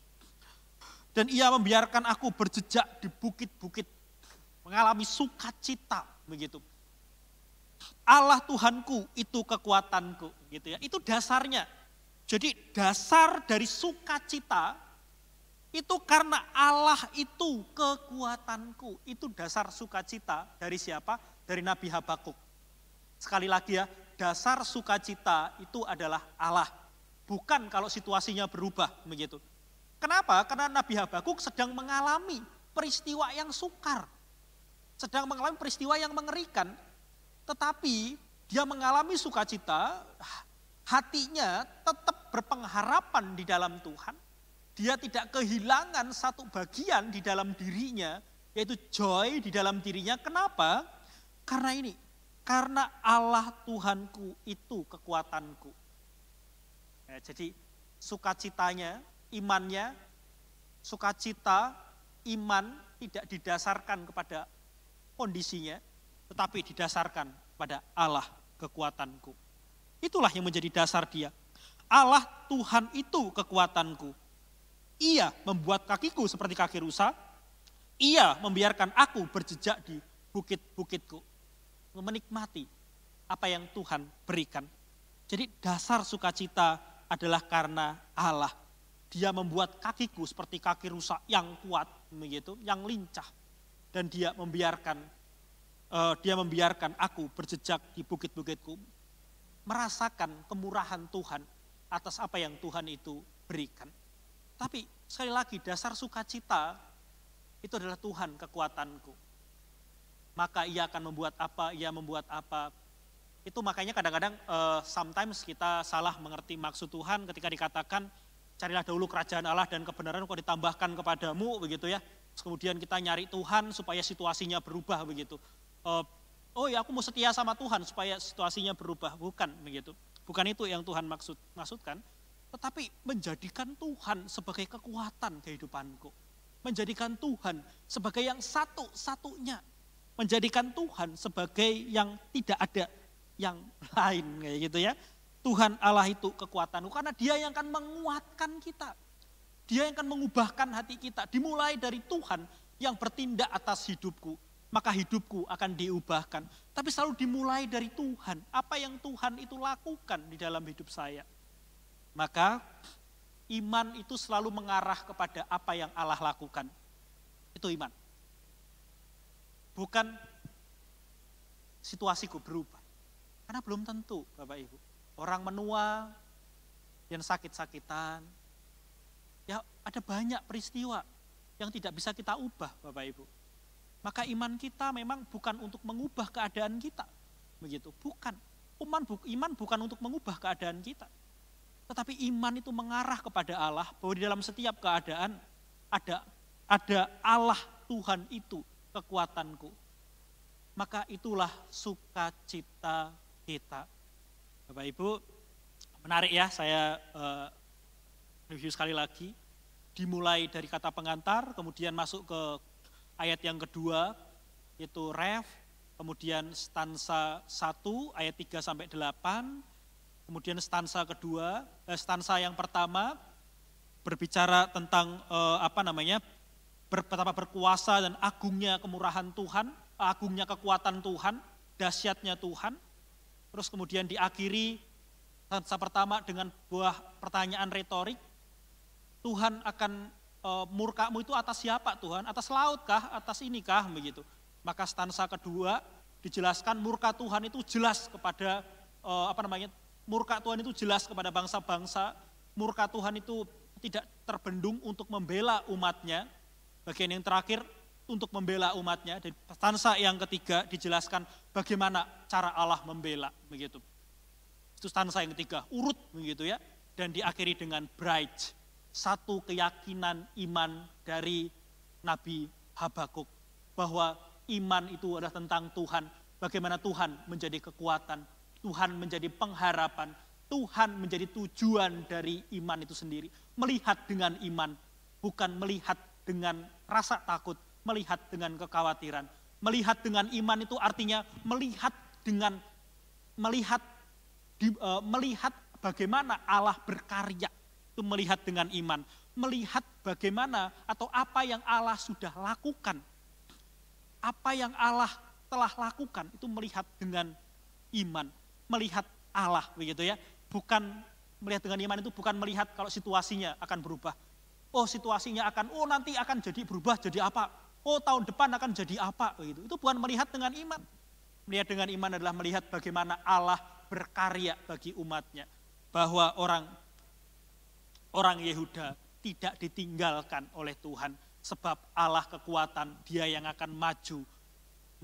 Dan ia membiarkan aku berjejak di bukit-bukit. Mengalami sukacita. Begitu. Allah Tuhanku itu kekuatanku, gitu ya. Itu dasarnya. Jadi dasar dari sukacita itu karena Allah itu kekuatanku. Itu dasar sukacita dari siapa? Dari Nabi Habakuk. Sekali lagi ya, dasar sukacita itu adalah Allah. Bukan kalau situasinya berubah begitu. Kenapa? Karena Nabi Habakuk sedang mengalami peristiwa yang sukar. Sedang mengalami peristiwa yang mengerikan. Tetapi dia mengalami sukacita, hatinya tetap berpengharapan di dalam Tuhan. Dia tidak kehilangan satu bagian di dalam dirinya, yaitu joy di dalam dirinya. Kenapa? Karena ini, karena Allah Tuhanku itu kekuatanku. Ya, jadi sukacitanya, imannya, sukacita, iman tidak didasarkan kepada kondisinya, tetapi didasarkan pada Allah kekuatanku. Itulah yang menjadi dasar dia. Allah Tuhan itu kekuatanku. Ia membuat kakiku seperti kaki rusa. Ia membiarkan aku berjejak di bukit-bukitku. Menikmati apa yang Tuhan berikan. Jadi dasar sukacita adalah karena Allah. Dia membuat kakiku seperti kaki rusa yang kuat, begitu, yang lincah. Dan dia membiarkan aku berjejak di bukit-bukitku, merasakan kemurahan Tuhan atas apa yang Tuhan itu berikan. Tapi sekali lagi dasar sukacita itu adalah Tuhan kekuatanku. Maka ia akan membuat apa, ia membuat apa. Itu makanya kadang-kadang sometimes kita salah mengerti maksud Tuhan ketika dikatakan carilah dahulu kerajaan Allah dan kebenaran kok ditambahkan kepadamu begitu ya. Kemudian kita nyari Tuhan supaya situasinya berubah begitu. Oh ya aku mau setia sama Tuhan supaya situasinya berubah. Bukan begitu. Bukan itu yang Tuhan maksudkan. Tetapi menjadikan Tuhan sebagai kekuatan kehidupanku. Menjadikan Tuhan sebagai yang satu-satunya. Menjadikan Tuhan sebagai yang tidak ada yang lain kayak gitu ya. Tuhan Allah itu kekuatanku karena dia yang akan menguatkan kita. Dia yang akan mengubahkan hati kita. Dimulai dari Tuhan yang bertindak atas hidupku. Maka hidupku akan diubahkan. Tapi selalu dimulai dari Tuhan. Apa yang Tuhan itu lakukan di dalam hidup saya. Maka iman itu selalu mengarah kepada apa yang Allah lakukan. Itu iman. Bukan situasiku berubah. Karena belum tentu Bapak Ibu. Orang menua yang sakit-sakitan. Ya ada banyak peristiwa yang tidak bisa kita ubah Bapak Ibu. Maka iman kita memang bukan untuk mengubah keadaan kita. Begitu, bukan. Iman bukan untuk mengubah keadaan kita. Tetapi iman itu mengarah kepada Allah, bahwa di dalam setiap keadaan ada Allah Tuhan itu kekuatanku. Maka itulah sukacita kita. Bapak Ibu, menarik ya, saya review sekali lagi. Dimulai dari kata pengantar, kemudian masuk ke ayat yang kedua, yaitu ref, kemudian stansa 1 ayat 3 sampai 8, kemudian stansa kedua, stansa yang pertama berbicara tentang betapa berkuasa dan agungnya kemurahan Tuhan, agungnya kekuatan Tuhan, dahsyatnya Tuhan. Terus kemudian diakhiri stansa pertama dengan buah pertanyaan retorik. Tuhan akan murkamu itu atas siapa Tuhan? Atas laut kah? Atas ini kah? Begitu. Maka stansa kedua dijelaskan murka Tuhan itu jelas kepada murka Tuhan itu jelas kepada bangsa-bangsa. Murka Tuhan itu tidak terbendung untuk membela umatnya. Bagian yang terakhir untuk membela umatnya. Dan stansa yang ketiga dijelaskan bagaimana cara Allah membela, begitu. Itu stansa yang ketiga, urut begitu ya. Dan diakhiri dengan bright, satu keyakinan iman dari Nabi Habakuk bahwa iman itu adalah tentang Tuhan, bagaimana Tuhan menjadi kekuatan, Tuhan menjadi pengharapan, Tuhan menjadi tujuan dari iman itu sendiri. Melihat dengan iman, bukan melihat dengan rasa takut, melihat dengan kekhawatiran. Melihat dengan iman itu artinya melihat bagaimana Allah berkarya. Itu melihat dengan iman, melihat bagaimana atau apa yang Allah sudah lakukan. Apa yang Allah telah lakukan itu melihat dengan iman, melihat Allah begitu ya. Bukan melihat dengan iman itu bukan melihat kalau situasinya akan berubah. Oh, situasinya nanti akan jadi berubah jadi apa? Oh, tahun depan akan jadi apa begitu. Itu bukan melihat dengan iman. Melihat dengan iman adalah melihat bagaimana Allah berkarya bagi umatnya. Bahwa orang Yehuda tidak ditinggalkan oleh Tuhan. Sebab Allah kekuatan, dia yang akan maju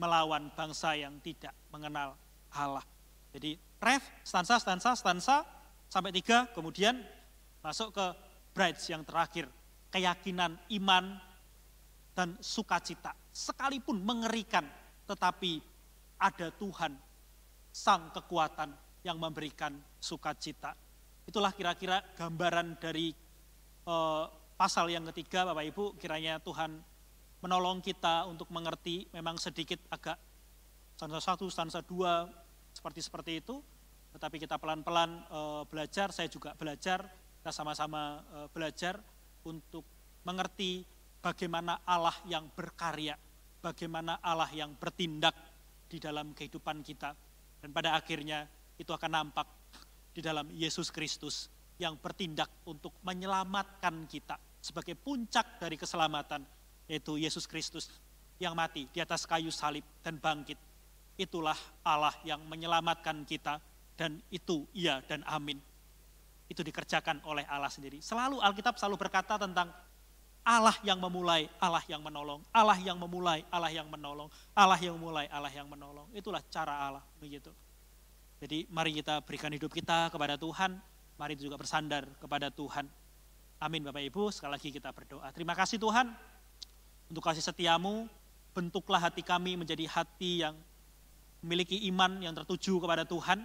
melawan bangsa yang tidak mengenal Allah. Jadi ref, stansa sampai 3, kemudian masuk ke bright yang terakhir. Keyakinan iman dan sukacita. Sekalipun mengerikan, tetapi ada Tuhan, sang kekuatan yang memberikan sukacita. Itulah kira-kira gambaran dari pasal yang ketiga, Bapak Ibu. Kiranya Tuhan menolong kita untuk mengerti, memang sedikit agak stansa 1, stansa 2, seperti itu. Tetapi kita pelan-pelan belajar, saya juga belajar, kita sama-sama belajar untuk mengerti bagaimana Allah yang berkarya, bagaimana Allah yang bertindak di dalam kehidupan kita. Dan pada akhirnya itu akan nampak di dalam Yesus Kristus yang bertindak untuk menyelamatkan kita sebagai puncak dari keselamatan, yaitu Yesus Kristus yang mati di atas kayu salib dan bangkit. Itulah Allah yang menyelamatkan kita, dan itu iya dan amin. Itu dikerjakan oleh Allah sendiri. Selalu Alkitab selalu berkata tentang Allah yang memulai, Allah yang menolong, Allah yang memulai, Allah yang menolong, Allah yang memulai, Allah yang menolong. Itulah cara Allah, begitu. Jadi mari kita berikan hidup kita kepada Tuhan, mari juga bersandar kepada Tuhan. Amin Bapak Ibu, sekali lagi kita berdoa. Terima kasih Tuhan untuk kasih setiamu, bentuklah hati kami menjadi hati yang memiliki iman yang tertuju kepada Tuhan,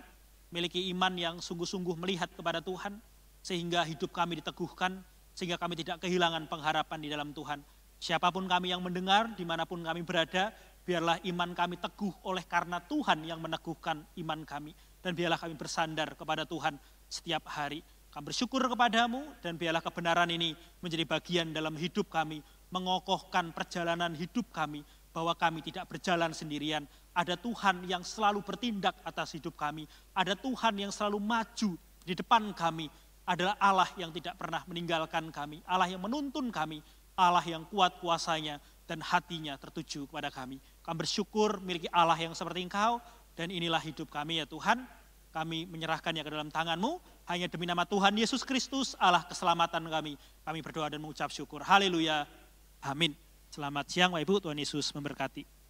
memiliki iman yang sungguh-sungguh melihat kepada Tuhan, sehingga hidup kami diteguhkan, sehingga kami tidak kehilangan pengharapan di dalam Tuhan. Siapapun kami yang mendengar, dimanapun kami berada, biarlah iman kami teguh oleh karena Tuhan yang meneguhkan iman kami. Dan biarlah kami bersandar kepada Tuhan setiap hari. Kami bersyukur kepadamu, dan biarlah kebenaran ini menjadi bagian dalam hidup kami, mengokohkan perjalanan hidup kami, bahwa kami tidak berjalan sendirian. Ada Tuhan yang selalu bertindak atas hidup kami. Ada Tuhan yang selalu maju di depan kami. Adalah Allah yang tidak pernah meninggalkan kami. Allah yang menuntun kami. Allah yang kuat kuasanya dan hatinya tertuju kepada kami. Kami bersyukur miliki Allah yang seperti Engkau. Dan inilah hidup kami ya Tuhan. Kami menyerahkannya ke dalam tangan-Mu. Hanya demi nama Tuhan Yesus Kristus, Allah keselamatan kami. Kami berdoa dan mengucap syukur. Haleluya. Amin. Selamat siang Bapak Ibu, Tuhan Yesus memberkati.